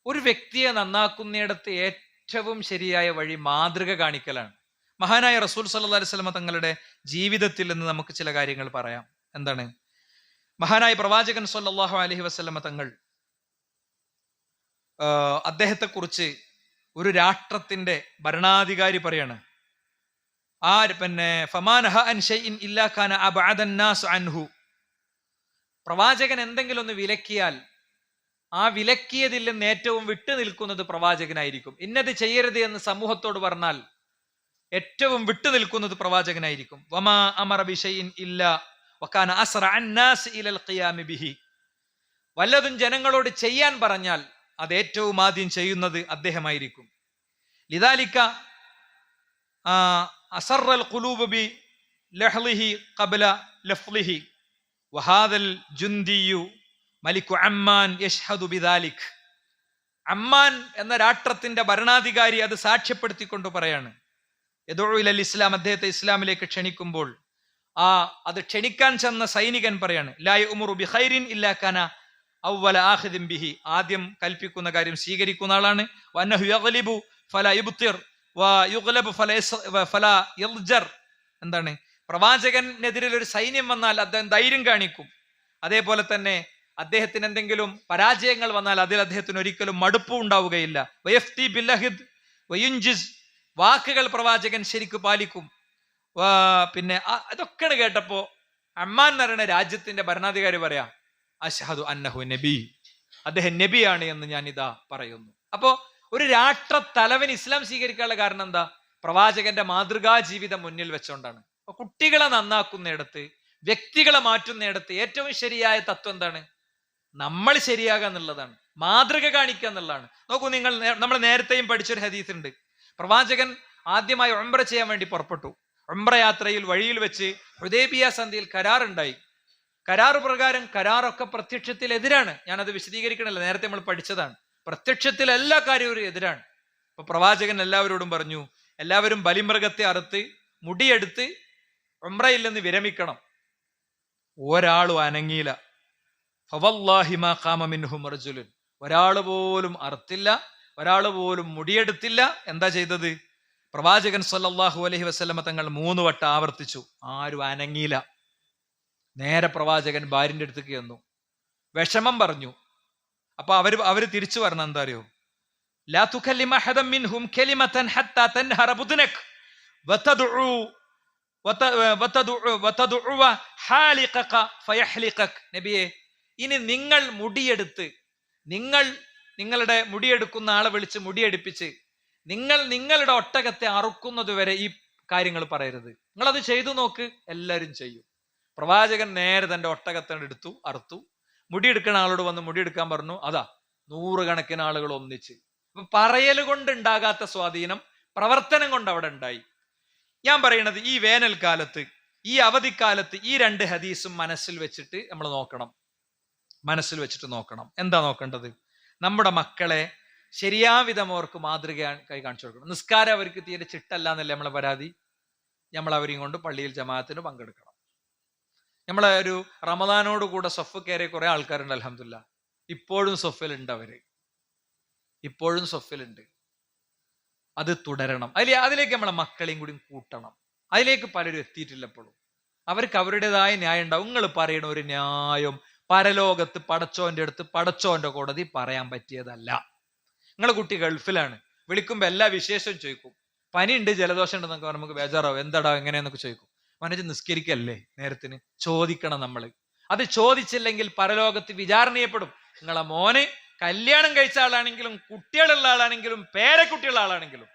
ഒരു വ്യക്തിയെ നന്നാക്കുന്നിടത്ത് ഏറ്റവും ശരിയായ വഴി മാതൃക കാണിക്കലാണ്. മഹാനായ റസൂൽ സല്ലല്ലാഹു അലൈഹി വസല്ലം തങ്ങളുടെ ജീവിതത്തിൽ നിന്ന് നമുക്ക് ചില കാര്യങ്ങൾ പറയാം. എന്താണ്? മഹാനായ പ്രവാചകൻ സല്ലല്ലാഹു അലൈഹി വസല്ലം തങ്ങൾ അദ്ദേഹത്തെക്കുറിച്ച് ഒരു രാഷ്ട്രത്തിന്റെ ഭരണാധികാരി പറയാണ്, പ്രവാചകൻ എന്തെങ്കിലും ഒന്ന് വിലക്കിയാൽ ആ വിലക്കിയതിൽ നിന്ന് ഏറ്റവും വിട്ടു നിൽക്കുന്നത് പ്രവാചകനായിരിക്കും. ഇന്നത് ചെയ്യരുത് എന്ന് സമൂഹത്തോട് പറഞ്ഞാൽ ഏറ്റവും വിട്ടു നിൽക്കുന്നത് പ്രവാചകനായിരിക്കും. വമാ അമറ ബിശൈഇൻ ഇല്ലാ വകാന അസ്റഅ അന്നാസ് ഇലൽ ഖിയാമി ബിഹി. വല്ലതും ജനങ്ങളോട് ചെയ്യാൻ പറഞ്ഞാൽ അത് ഏറ്റവും ആദ്യം ചെയ്യുന്നത് അദ്ദേഹമായിരിക്കും. ലിദാലിക അസറൽ ഖുലൂബ ബി ലഹ്ലിഹി ഖബ്ല ലഫ്ലിഹി വഹാദൽ ജുന്ദിയു മലികു അമ്മാൻ യഷ്ഹദു ബിദാലിക്. അമ്മാൻ എന്ന രാഷ്ട്രത്തിന്റെ ഭരണാധികാരി അത് സാക്ഷ്യപ്പെടുത്തിക്കൊണ്ട് പറയാണ്, യദഉ ഇലൽ ഇസ്ലാം, അദ്ദേഹത്തെ ഇസ്ലാമിലേക്ക് ക്ഷണിക്കുമ്പോൾ അത് ക്ഷണിക്കാൻ ചെന്ന സൈനികൻ പറയാണ്, ലാ യഉമുറു ബിഖൈരിൻ ഇല്ലാ കാന അവ്വല ആഖിദിൻ ബിഹി, ആദ്യം കൽപ്പിക്കുന്ന കാര്യം സ്വീകരിക്കുന്ന ആളാണ്. വഅന്നഹു യഗ്ലിബു ഫലാ യുബ്തിർ വയുഗ്ലബു ഫലാ യൽജർ. എന്താണ്? പ്രവാചകനെതിരെ ഒരു സൈന്യം വന്നാൽ അദ്ദേഹം ധൈര്യം കാണിക്കും. അതേപോലെ തന്നെ അദ്ദേഹത്തിന് എന്തെങ്കിലും പരാജയങ്ങൾ വന്നാൽ അതിൽ അദ്ദേഹത്തിന് ഒരിക്കലും മടുപ്പ് ഉണ്ടാവുകയില്ല. വയഫ്തി ബില്ലഹിദ് വയുൻജിസ്, വാക്കുകൾ പ്രവാചകൻ ശരിക്ക് പാലിക്കും. പിന്നെ അതൊക്കെയാണ് കേട്ടപ്പോ അമ്മാൻ എന്ന് പറയുന്ന രാജ്യത്തിന്റെ ഭരണാധികാരി പറയാ, അഷ്ഹദു അന്നഹു നബി, അദ്ദേഹം നബിയാണ് എന്ന് ഞാൻ ഇതാ പറയുന്നു. അപ്പോ ഒരു രാഷ്ട്ര തലവൻ ഇസ്ലാം സ്വീകരിക്കാനുള്ള കാരണം എന്താ? പ്രവാചകന്റെ മാതൃകാ ജീവിതം മുന്നിൽ വെച്ചുകൊണ്ടാണ്. അപ്പൊ കുട്ടികളെ നന്നാക്കുന്നിടത്ത്, വ്യക്തികളെ മാറ്റുന്നിടത്ത് ഏറ്റവും ശരിയായ തത്വം എന്താണ്? നമ്മൾ ശരിയാകുക എന്നുള്ളതാണ്, മാതൃക കാണിക്കുക എന്നുള്ളതാണ്. നോക്കൂ, നമ്മൾ നേരത്തെയും പഠിച്ചൊരു ഹദീസ് ഉണ്ട്. പ്രവാചകൻ ആദ്യമായി ഉംറ ചെയ്യാൻ വേണ്ടി പുറപ്പെട്ടു. ഉംറ യാത്രയിൽ വഴിയിൽ വെച്ച് ഹുദൈബിയ സന്ധിയിൽ കരാറുണ്ടായി. കരാറ് പ്രകാരം കരാറൊക്കെ പ്രത്യക്ഷത്തിൽ എതിരാണ്. ഞാനത് വിശദീകരിക്കണില്ല, നേരത്തെ നമ്മൾ പഠിച്ചതാണ്. പ്രത്യക്ഷത്തിൽ എല്ലാ കാര്യവും എതിരാണ്. അപ്പൊ പ്രവാചകൻ എല്ലാവരോടും പറഞ്ഞു, എല്ലാവരും ബലിമൃഗത്തെ അറുത്ത് മുടിയെടുത്ത് ഉംറയിൽ നിന്ന് വിരമിക്കണം. ഒരാളും അനങ്ങിയില്ല. ഫവല്ലാഹി മാ ഖാമ മിൻഹും റജുലുൻ, ഒരാൾ പോലും അറുത്തില്ല, ഒരാൾ പോലും മുടിയെടുത്തില്ല. എന്താ ചെയ്തത്? പ്രവാചകൻ സല്ലല്ലാഹു അലൈഹി വസല്ലമ തങ്ങൾ 3 വട്ടം ആവർത്തിച്ചു, ആരും അനങ്ങിയില്ല. നേരെ പ്രവാചകൻ ഭാര്യന്റെ അടുത്തേക്ക് ചെന്നു, വിഷമം പറഞ്ഞു. അപ്പൊ അവര് തിരിച്ചു പറഞ്ഞ എന്താ അറിയോ? ലാ തുകല്ലിമ അഹദൻ മിൻഹും കലിമതൻ ഹത്താ തൻഹറ ബുദ്നക വതദഉ വതദഉ ഹാലിഖക ഫയഹ്ലിഖക. നബിയെ, ഇനി നിങ്ങൾ നിങ്ങളുടെ മുടിയെടുക്കുന്ന ആളെ വിളിച്ച് മുടിയെടുപ്പിച്ച് നിങ്ങളുടെ ഒട്ടകത്തെ അറുക്കുന്നത് വരെ ഈ കാര്യങ്ങൾ പറയരുത്. നിങ്ങളത് ചെയ്തു നോക്ക്, എല്ലാവരും ചെയ്യും. പ്രവാചകൻ നേരെ തന്റെ ഒട്ടകത്തെ എടുത്തു, അറുത്തു. മുടിയെടുക്കുന്ന ആളോട് വന്ന് മുടിയെടുക്കാൻ പറഞ്ഞു. അതാ 100 കണക്കിന് ആളുകൾ ഒന്നിച്ച്. അപ്പൊ പറയൽ കൊണ്ട് ഉണ്ടാകാത്ത സ്വാധീനം പ്രവർത്തനം കൊണ്ട് അവിടെ ഉണ്ടായി. ഞാൻ പറയണത്, ഈ വേനൽക്കാലത്ത്, ഈ അവധിക്കാലത്ത് ഈ 2 ഹദീസും മനസ്സിൽ വെച്ചിട്ട് നമ്മൾ നോക്കണം. എന്താ നോക്കേണ്ടത്? നമ്മുടെ മക്കളെ ശരിയാവിധം അവർക്ക് മാതൃക കൈ കാണിച്ചു കൊടുക്കണം. നിസ്കാരം അവർക്ക് തീരെ ചിട്ടല്ല എന്നല്ലേ നമ്മളെ പരാതി. നമ്മൾ അവരെയും കൊണ്ട് പള്ളിയിൽ ജമാഅത്തിന് പങ്കെടുക്കണം. നമ്മളെ ഒരു റമദാനോട് കൂടെ സൊഫ് കയറിയ കുറെ ആൾക്കാരുണ്ട്. അൽഹംദുലില്ലാ, ഇപ്പോഴും സൊഫിലുണ്ട്. അത് തുടരണം. അതിലേക്ക് നമ്മളെ മക്കളെയും കൂടി കൂട്ടണം. അതിലേക്ക് പലരും എത്തിയിട്ടില്ല ഇപ്പോഴും. അവർക്ക് അവരുടേതായ ന്യായം ഉണ്ടാവും. നിങ്ങൾ പറയണ ഒരു ന്യായം പരലോകത്ത് പടച്ചോന്റെ അടുത്ത് പടച്ചോന്റെ കോടതി പറയാൻ പറ്റിയതല്ല. നിങ്ങളെ കുട്ടി ഗൾഫിലാണ്, വിളിക്കുമ്പോ എല്ലാ വിശേഷവും ചോദിക്കും. പനിയുണ്ട്, ജലദോഷം ഉണ്ടെന്നൊക്കെ നമുക്ക് ബേജാറാവും. എന്താടാ എങ്ങനെയെന്നൊക്കെ ചോദിക്കും. മനസ്സ് നിസ്കരിക്കല്ലേ നേരത്തിന്? ചോദിക്കണം നമ്മൾ. അത് ചോദിച്ചില്ലെങ്കിൽ പരലോകത്ത് വിചാരണ ചെയ്യപ്പെടും. നിങ്ങളെ മോന് കല്യാണം കഴിച്ച ആളാണെങ്കിലും കുട്ടികളുള്ള ആളാണെങ്കിലും പേരക്കുട്ടിയുള്ള ആളാണെങ്കിലും.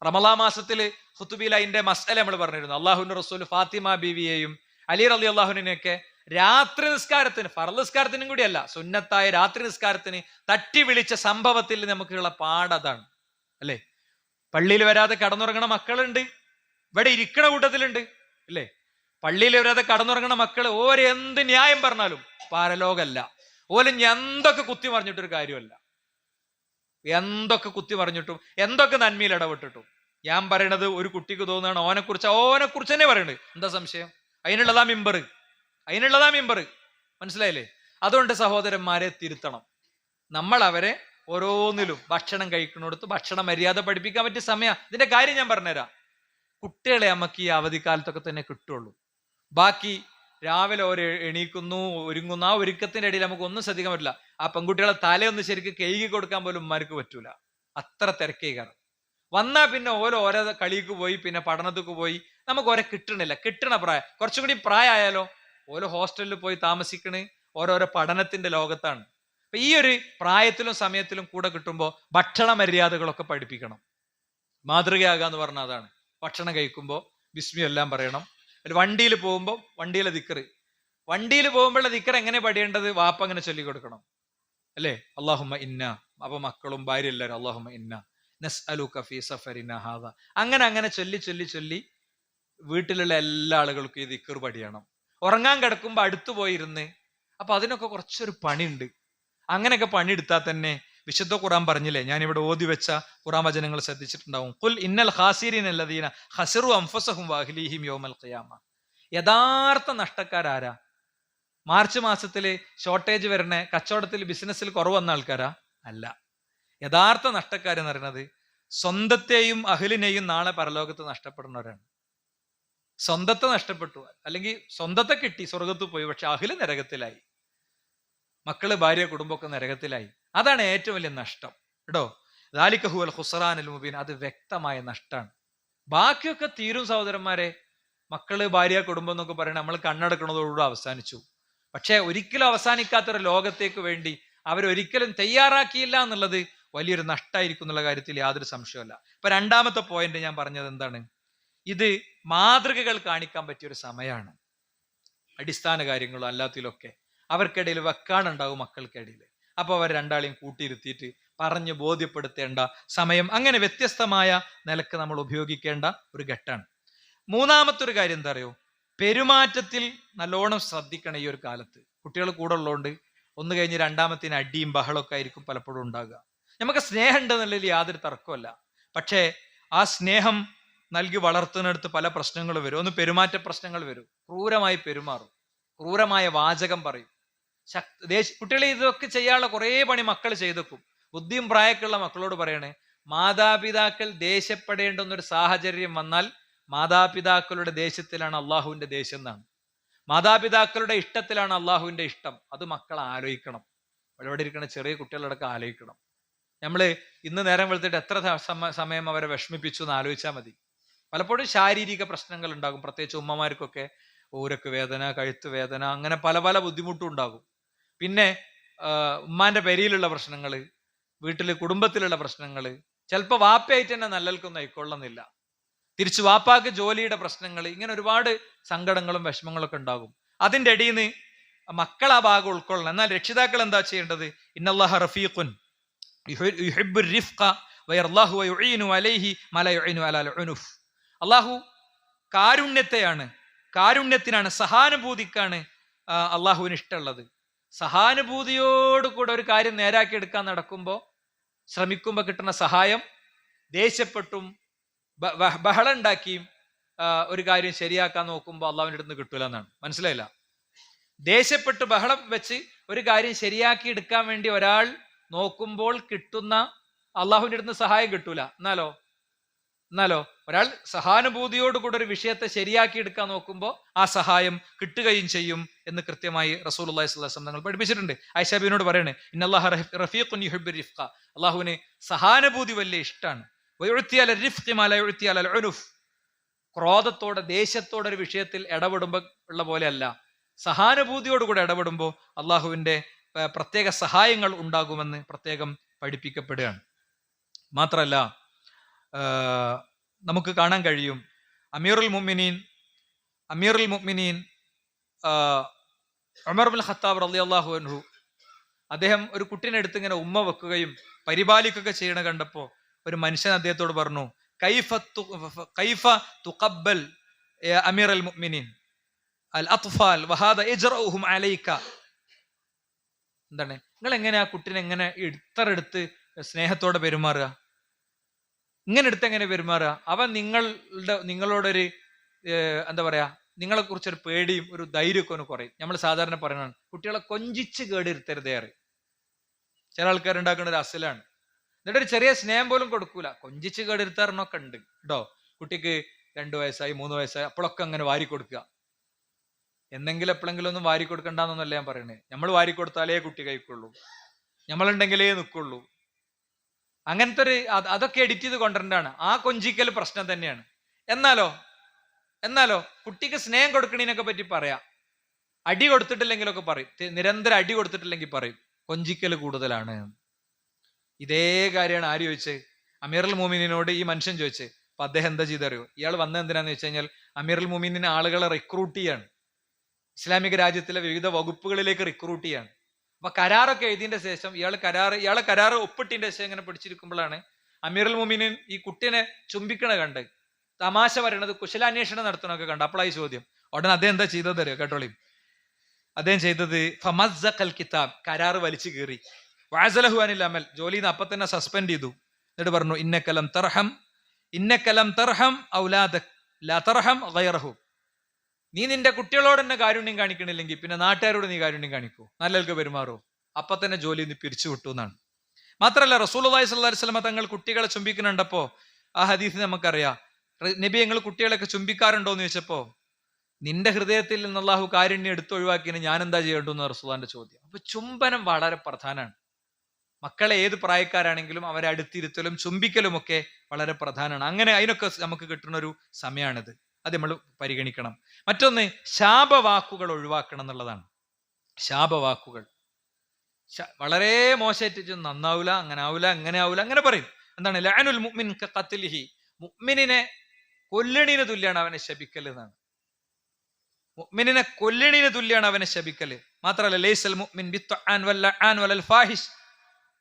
റമളാൻ മാസത്തില് ഖുതുബിൽ അതിന്റെ മസ്അല നമ്മൾ പറഞ്ഞിരുന്നു. അള്ളാഹുവിന്റെ റസൂൽ ഫാത്തിമ ബീവിയെയും അലി റളിയല്ലാഹു അൻഹുവിനെയൊക്കെ രാത്രി നിസ്കാരത്തിന്, ഫർള് നിസ്കാരത്തിനും കൂടിയല്ല, സുന്നത്തായ രാത്രി നിസ്കാരത്തിന് തട്ടി വിളിച്ച സംഭവത്തിൽ നമുക്കുള്ള പാഠതാണ് അല്ലേ? പള്ളിയിൽ വരാതെ കടന്നുറങ്ങണ മക്കളുണ്ട്, ഇവിടെ ഇരിക്കണ കൂട്ടത്തിലുണ്ട് അല്ലേ? പള്ളിയിൽ വരാതെ കടന്നുറങ്ങണ മക്കള് ഓരെന്ത് ന്യായം പറഞ്ഞാലും പരലോകല്ല. ഓലും എന്തൊക്കെ കുത്തി പറഞ്ഞിട്ടൊരു കാര്യമല്ല. എന്തൊക്കെ കുത്തി പറഞ്ഞിട്ടും എന്തൊക്കെ നന്മയിൽ ഇടപെട്ടിട്ടും. ഞാൻ പറയണത് ഒരു കുട്ടിക്ക് തോന്നുകയാണ് ഓനെ കുറിച്ച് തന്നെ പറയണത്. എന്താ സംശയം? അതിനുള്ളതാ മിമ്പർ. മനസ്സിലായില്ലേ? അതുകൊണ്ട് സഹോദരന്മാരെ തിരുത്തണം. നമ്മൾ അവരെ ഓരോന്നിലും ഭക്ഷണം കഴിക്കുന്നിടത്ത് ഭക്ഷണ മര്യാദ പഠിപ്പിക്കാൻ പറ്റിയ സമയം. ഇതിന്റെ കാര്യം ഞാൻ പറഞ്ഞുതരാം. കുട്ടികളെ നമുക്ക് ഈ അവധിക്കാലത്തൊക്കെ തന്നെ കിട്ടുള്ളൂ. ബാക്കി രാവിലെ ഓരോ എണീക്കുന്നു, ഒരുങ്ങുന്നു. ആ ഒരുക്കത്തിന്റെ ഇടയിൽ നമുക്ക് ഒന്നും ശ്രദ്ധിക്കാൻ പറ്റില്ല. ആ പെൺകുട്ടികളെ തലയൊന്ന് ശരിക്കും കഴുകി കൊടുക്കാൻ പോലും ഉമ്മാർക്ക് പറ്റൂല. അത്ര തിരക്കേ കാരണം. വന്നാ പിന്നെ ഓരോ കളിക്ക് പോയി, പിന്നെ പഠനത്തിക്ക് പോയി. നമുക്ക് ഓരോ കിട്ടണില്ല. കിട്ടണ പ്രായം കുറച്ചും കൂടി പ്രായമായാലോ ഓരോ ഹോസ്റ്റലിൽ പോയി താമസിക്കണ്, ഓരോരോ പഠനത്തിന്റെ ലോകത്താണ്. അപ്പൊ ഈ ഒരു പ്രായത്തിലും സമയത്തിലും കൂടെ കിട്ടുമ്പോൾ ഭക്ഷണ മര്യാദകളൊക്കെ പഠിപ്പിക്കണം. മാതൃകയാകാന്ന് പറഞ്ഞാൽ അതാണ്. ഭക്ഷണം കഴിക്കുമ്പോൾ ബിസ്മി എല്ലാം പറയണം. വണ്ടിയിൽ പോകുമ്പോൾ വണ്ടിയിലെ ദിക്ർ എങ്ങനെ പഠിയേണ്ടത്? വാപ്പ അങ്ങനെ ചൊല്ലിക്കൊടുക്കണം അല്ലേ? അല്ലാഹുമ്മ ഇന്ന. അപ്പൊ മക്കളും ഭാര്യ എല്ലാവരും അല്ലാഹുമ്മ ഇന്ന നസ്അലുക ഫീ സഫരിന ഹാദ. അങ്ങനെ ചൊല്ലി വീട്ടിലുള്ള എല്ലാ ആളുകൾക്കും ഈ ദിക്ർ പഠിയണം. ഉറങ്ങാൻ കിടക്കുമ്പോൾ അടുത്തു പോയിരുന്ന്. അപ്പൊ അതിനൊക്കെ കുറച്ചൊരു പണിയുണ്ട്. അങ്ങനെയൊക്കെ പണിയെടുത്താൽ തന്നെ വിശുദ്ധ ഖുർആൻ പറഞ്ഞില്ലേ, ഞാനിവിടെ ഓതി വെച്ച ഖുർആൻ വചനങ്ങൾ ശ്രദ്ധിച്ചിട്ടുണ്ടാവും. ഖുൽ ഇന്നൽ ഖാസിരീന അല്ലദീന ഖസറു അൻഫുസഹും വഅഹ്ലീഹിം യൗമൽ ഖിയാമ. യഥാർത്ഥ നഷ്ടക്കാരാരാ? മാർച്ച് മാസത്തില് ഷോർട്ടേജ് വരണ, കച്ചവടത്തിൽ ബിസിനസ്സിൽ കുറവ് വന്ന ആൾക്കാരാ? അല്ല. യഥാർത്ഥ നഷ്ടക്കാരെന്ന് പറയുന്നത് സ്വന്തത്തെയും അഹ്ലിനെയും നാളെ പരലോകത്ത് നഷ്ടപ്പെടുന്നവരാണ്. സ്വന്തത്തെ നഷ്ടപ്പെട്ടു, അല്ലെങ്കിൽ സ്വന്തത്തെ കിട്ടി, സ്വർഗത്ത് പോയി, പക്ഷെ അഹ്ല് നരകത്തിലായി. മക്കള്, ഭാര്യ, കുടുംബമൊക്കെ നരകത്തിലായി. അതാണ് ഏറ്റവും വലിയ നഷ്ടം കേട്ടോ. ദാലിക ഹുവൽ ഖുസ്റാനുൽ മുബീൻ. അത് വ്യക്തമായ നഷ്ടമാണ്. ബാക്കിയൊക്കെ തീരും സഹോദരന്മാരെ. മക്കള്, ഭാര്യ, കുടുംബം എന്നൊക്കെ പറയണ നമ്മൾ കണ്ണടക്കണതോടുകൂടെ അവസാനിച്ചു. പക്ഷെ ഒരിക്കലും അവസാനിക്കാത്തൊരു ലോകത്തേക്ക് വേണ്ടി അവരൊരിക്കലും തയ്യാറാക്കിയില്ല എന്നുള്ളത് വലിയൊരു നഷ്ടമായിരിക്കും എന്നുള്ള കാര്യത്തിൽ യാതൊരു സംശയമല്ല. ഇപ്പൊ രണ്ടാമത്തെ പോയിന്റ് ഞാൻ പറഞ്ഞത് എന്താണ്? ഇത് മാതൃകകൾ കാണിക്കാൻ പറ്റിയൊരു സമയമാണ്. അടിസ്ഥാന കാര്യങ്ങളും അല്ലാത്തതിലൊക്കെ അവർക്കിടയിൽ വെക്കാനുണ്ടാവും മക്കൾക്കിടയിൽ. അപ്പൊ അവർ രണ്ടാളെയും കൂട്ടിയിരുത്തിയിട്ട് പറഞ്ഞ് ബോധ്യപ്പെടുത്തേണ്ട സമയം. അങ്ങനെ വ്യത്യസ്തമായ നിലക്ക് നമ്മൾ ഉപയോഗിക്കേണ്ട ഒരു ഘട്ടമാണ്. മൂന്നാമത്തെ ഒരു കാര്യം എന്താ അറിയോ? പെരുമാറ്റത്തിൽ നല്ലോണം ശ്രദ്ധിക്കണം. ഈ ഒരു കാലത്ത് കുട്ടികൾ കൂടെ ഉള്ളതുകൊണ്ട് ഒന്ന് കഴിഞ്ഞ് രണ്ടാമത്തിന് അടിയും ബഹളമൊക്കെ ആയിരിക്കും പലപ്പോഴും ഉണ്ടാകുക. നമുക്ക് സ്നേഹം ഉണ്ടെന്നുള്ളതിൽ യാതൊരു തർക്കമല്ല. പക്ഷേ ആ സ്നേഹം നൽകി വളർത്തുന്നിടത്ത് പല പ്രശ്നങ്ങൾ വരും. ഒന്ന് പെരുമാറ്റ പ്രശ്നങ്ങൾ വരും. ക്രൂരമായി പെരുമാറും, ക്രൂരമായ വാചകം പറയും. കുട്ടികളെ ഇതൊക്കെ ചെയ്യാനുള്ള കുറേ പണി മക്കൾ ചെയ്തേക്കും. ബുദ്ധിയും പ്രായമൊക്കെയുള്ള മക്കളോട് പറയണേ, മാതാപിതാക്കൾ ദേഷ്യപ്പെടേണ്ടുന്നൊരു സാഹചര്യം വന്നാൽ മാതാപിതാക്കളുടെ ദേശത്തിലാണ് അള്ളാഹുവിന്റെ ദേശം എന്നാണ്. മാതാപിതാക്കളുടെ ഇഷ്ടത്തിലാണ് അള്ളാഹുവിന്റെ ഇഷ്ടം. അത് മക്കൾ ആലോചിക്കണം. ഇവിടെ ഇരിക്കുന്ന ചെറിയ കുട്ടികളടക്കം ആലോചിക്കണം. നമ്മൾ ഇന്ന് നേരം വെളുത്തിട്ട് എത്ര സമയം അവരെ വിഷമിപ്പിച്ചു എന്ന് ആലോചിച്ചാൽ മതി. പലപ്പോഴും ശാരീരിക പ്രശ്നങ്ങൾ ഉണ്ടാകും, പ്രത്യേകിച്ച് ഉമ്മമാർക്കൊക്കെ ഊരക്ക് വേദന, കഴുത്ത് വേദന, അങ്ങനെ പല പല ബുദ്ധിമുട്ടും ഉണ്ടാകും. പിന്നെ ഉമ്മാന്റെ പെരിയിലുള്ള പ്രശ്നങ്ങൾ, വീട്ടിൽ കുടുംബത്തിലുള്ള പ്രശ്നങ്ങൾ, ചിലപ്പോൾ വാപ്പയായിട്ട് തന്നെ നല്ലൽക്കൊന്നും ആയിക്കൊള്ളുന്നില്ല. തിരിച്ചു വാപ്പാക്ക് ജോലിയുടെ പ്രശ്നങ്ങൾ, ഇങ്ങനെ ഒരുപാട് സങ്കടങ്ങളും വിഷമങ്ങളൊക്കെ ഉണ്ടാകും. അതിൻ്റെ ഇടയിൽ നിന്ന് മക്കൾ ആ ഭാഗം ഉൾക്കൊള്ളണം. എന്നാൽ രക്ഷിതാക്കൾ എന്താ ചെയ്യേണ്ടത്? ഇന്നല്ലാഹ റഫീഖുൻ യുഹിബ്ബുർ റിഫ്ഖ വയർല്ലാഹു വയുഈനു അലൈഹി മാ ലാ യുഈനു അലാൽ ഉനുഫ്. അള്ളാഹു കാരുണ്യത്തിനാണ്, സഹാനുഭൂതിക്കാണ് അള്ളാഹുവിന് ഇഷ്ടമുള്ളത്. സഹാനുഭൂതിയോടുകൂടെ ഒരു കാര്യം നേരാക്കി എടുക്കാൻ നടക്കുമ്പോൾ, ശ്രമിക്കുമ്പോൾ കിട്ടുന്ന സഹായം ദേഷ്യപ്പെട്ടും ബഹളം ഉണ്ടാക്കിയും ഒരു കാര്യം ശരിയാക്കാൻ നോക്കുമ്പോൾ അള്ളാഹുവിൻ്റെ അടുത്ത് കിട്ടൂല എന്നാണ്. മനസ്സിലായില്ല? ദേഷ്യപ്പെട്ട് ബഹളം വെച്ച് ഒരു കാര്യം ശരിയാക്കി എടുക്കാൻ വേണ്ടി ഒരാൾ നോക്കുമ്പോൾ കിട്ടുന്ന അള്ളാഹുവിൻ്റെ അടുത്ത് സഹായം കിട്ടൂല. എന്നാലോ ഒരാൾ സഹാനുഭൂതിയോടുകൂടെ ഒരു വിഷയത്തെ ശരിയാക്കി എടുക്കാൻ നോക്കുമ്പോൾ ആ സഹായം കിട്ടുകയും ചെയ്യും എന്ന് കൃത്യമായി റസൂലുള്ളാഹി സ്വല്ലല്ലാഹു അലൈഹി വസല്ലം തങ്ങൾ പഠിപ്പിച്ചിട്ടുണ്ട്. ആയിഷ ബീവിയോട് പറയണേ, ഇന്നല്ലാഹ റഫീഖുൻ യുഹിബ്ബുർ റിഫ്ഖ, അള്ളാഹുവിന് സഹാനുഭൂതി വലിയ ഇഷ്ടമാണ്. വയുഅ്തി അലൽ റിഫ്ഖി മാ ലാ യുഅ്തി അലൽ ഉനുഫ്. ക്രോധത്തോടെ ദേഷ്യത്തോടെ ഒരു വിഷയത്തിൽ ഇടപെടുമ്പോൾ ഉള്ള പോലെയല്ല, സഹാനുഭൂതിയോടുകൂടെ ഇടപെടുമ്പോൾ അള്ളാഹുവിന്റെ പ്രത്യേക സഹായങ്ങൾ ഉണ്ടാകുമെന്ന് പ്രത്യേകം പഠിപ്പിക്കപ്പെടുകയാണ്. മാത്രമല്ല, നമുക്ക് കാണാൻ കഴിയും അമീറുൽ മുഅ്മിനീൻ ഉമർ ഇബ്നുൽ ഖത്താബ് റളിയല്ലാഹു അൻഹു, അദ്ദേഹം ഒരു കുട്ടിനെ എടുത്ത് ഇങ്ങനെ ഉമ്മ വെക്കുകയും പരിപാലിക്കുകയൊക്കെ ചെയ്യണ കണ്ടപ്പോൾ ഒരു മനുഷ്യൻ അദ്ദേഹത്തോട് പറഞ്ഞു, കൈഫ തുഖബ്ബൽ അമീറുൽ മുഅ്മിനീൻ അൽ അത്ഫാൽ വഹാദ ഇജ്റഉഹും അലൈക. എന്താണ്, നിങ്ങൾ എങ്ങനെ ആ കുട്ടിനെ എങ്ങനെ എടുത്ത് സ്നേഹത്തോടെ പെരുമാറുക? ഇങ്ങനെ എടുത്ത് എങ്ങനെ പെരുമാറുക? അവൻ നിങ്ങളോടൊരു എന്താ പറയാ, നിങ്ങളെ കുറിച്ചൊരു പേടിയും ഒരു ധൈര്യമൊക്കെ ഒന്ന് കുറയും. നമ്മൾ സാധാരണ പറയുന്നതാണ്, കുട്ടികളെ കൊഞ്ചിച്ച് കേടിരുത്തരുതേ അറിയും. ചില ആൾക്കാരുണ്ടാക്കുന്ന ഒരു അസലാണ്. എന്നിട്ട് ഒരു ചെറിയ സ്നേഹം പോലും കൊടുക്കൂല, കൊഞ്ചിച്ച് കേടിരുത്താറെന്നൊക്കെ ഉണ്ട് കേട്ടോ. കുട്ടിക്ക് 2 വയസ്സായി 3 വയസ്സായി അപ്പോഴൊക്കെ അങ്ങനെ വാരി കൊടുക്കുക. എന്തെങ്കിലും എപ്പോഴെങ്കിലും ഒന്നും വാരി കൊടുക്കണ്ടെന്നൊന്നല്ല ഞാൻ പറയണേ. നമ്മൾ വാരി കൊടുത്താലേ കുട്ടി കഴിക്കുള്ളൂ, നമ്മളുണ്ടെങ്കിലേ നിൽക്കുള്ളൂ. അങ്ങനത്തെ ഒരു അതൊക്കെ എഡിറ്റ് ചെയ്ത് കൊണ്ടുവരേണ്ടതാണ്. ആ കൊഞ്ചിക്കൽ പ്രശ്നം തന്നെയാണ്. എന്നാലോ കുട്ടിക്ക് സ്നേഹം കൊടുക്കണതിനൊക്കെ പറ്റി പറയാം. അടി കൊടുത്തിട്ടില്ലെങ്കിലൊക്കെ പറയും, നിരന്തരം അടി കൊടുത്തിട്ടില്ലെങ്കിൽ പറയും കൊഞ്ചിക്കൽ കൂടുതലാണ്. ഇതേ കാര്യമാണ് ആര് ചോദിച്ചത്? അമീറുൽ മുഅ്മിനീനോട് ഈ മനുഷ്യൻ ചോദിച്ചത്. അപ്പൊ അദ്ദേഹം എന്താ ചെയ്തറിയോ? ഇയാൾ വന്നത് എന്തിനാന്ന് വെച്ച് കഴിഞ്ഞാൽ അമീറുൽ മുഅ്മിനീൻ ആളുകളെ റിക്രൂട്ട് ചെയ്യാണ്, ഇസ്ലാമിക രാജ്യത്തിലെ വിവിധ വകുപ്പുകളിലേക്ക് റിക്രൂട്ട് ചെയ്യാണ്. അപ്പൊ കരാറൊക്കെ എഴുതിയതിന്റെ ശേഷം ഇയാളെ കരാറ് ഒപ്പിട്ടിന്റെ ശേഷം ഇങ്ങനെ പിടിച്ചിരിക്കുമ്പോഴാണ് അമീറുൽ മുഅ്മിനീൻ ഈ കുട്ടിനെ ചുംബിക്കണ കണ്ട് തമാശ പറയണത്, കുശലാന്വേഷണം നടത്തണമൊക്കെ കണ്ട്. അപ്പോഴായി ചോദ്യം. ഉടനെ അദ്ദേഹം എന്താ ചെയ്തത് അറിയോ? കേട്ടോളി. അദ്ദേഹം ചെയ്തത് ഫമസ്സഖൽ കിതാബ്, കരാറ് വലിച്ചു കീറി. വഅസലഹു അനിൽ അമൽ, ജോലിയിൽ നിന്ന് അപ്പൊ തന്നെ സസ്പെൻഡ് ചെയ്തു. എന്നിട്ട് പറഞ്ഞു, ഇന്നക്കലം തർഹം ഔലാദക് ലാ തർഹം ഗൈറഹു. നീ നിന്റെ കുട്ടികളോട് തന്നെ കാരുണ്യം കാണിക്കണില്ലെങ്കിൽ പിന്നെ നാട്ടുകാരോട് നീ കാരുണ്യം കാണിക്കൂ, നല്ലവർക്ക് പെരുമാറൂ. അപ്പൊ തന്നെ ജോലി നീ പിരിച്ചു വിട്ടു എന്നാണ്. മാത്രമല്ല റസൂലുള്ളാഹി സ്വല്ലല്ലാഹു അലൈഹി വസല്ലം തങ്ങൾ കുട്ടികളെ ചുംബിക്കുന്നുണ്ടപ്പോ ആ ഹദീസ് നമുക്കറിയാം. നബി, ഞങ്ങൾ കുട്ടികളൊക്കെ ചുംബിക്കാറുണ്ടോ എന്ന് ചോദിച്ചപ്പോ, നിന്റെ ഹൃദയത്തിൽ നിന്ന് അല്ലാഹു കാരുണ്യം എടുത്തൊഴിവാക്കിന് ഞാൻ എന്താ ചെയ്യേണ്ടെന്ന് റസൂലുള്ളാഹിന്റെ ചോദ്യം. അപ്പൊ ചുംബനം വളരെ പ്രധാനമാണ്. മക്കളെ ഏത് പ്രായക്കാരാണെങ്കിലും അവരെ അടുത്തിരുത്തലും ചുംബിക്കലും ഒക്കെ വളരെ പ്രധാനമാണ്. അങ്ങനെ അതിനൊക്കെ നമുക്ക് കിട്ടുന്ന ഒരു സമയമാണിത്. അത് നമ്മൾ പരിഗണിക്കണം. മറ്റൊന്ന്, ശാപവാക്കുകൾ ഒഴിവാക്കണം എന്നുള്ളതാണ്. ശാപവാക്കുകൾ വളരെ മോശമായിട്ട്, നന്നാവൂല, അങ്ങനെ ആവൂല, അങ്ങനെ ആവൂല, അങ്ങനെ പറയും. എന്താണ്? ലഅനുൽ മുഅ്മിൻ കഖത്ലിഹി, മുഅ്മിനിനെ കൊല്ലണീന് തുല്യാണ് അവനെ ശപിക്കൽ എന്നാണ്. മുഅ്മിനിനെ കൊല്ലണീന് തുല്യാണ് അവനെ ശപിക്കൽ. മാത്രമല്ല, ലൈസൽ മുഅ്മിൻ ബിത്ത്ആൻ വല്ലആൻ വലൽ ഫാഹിഷ്,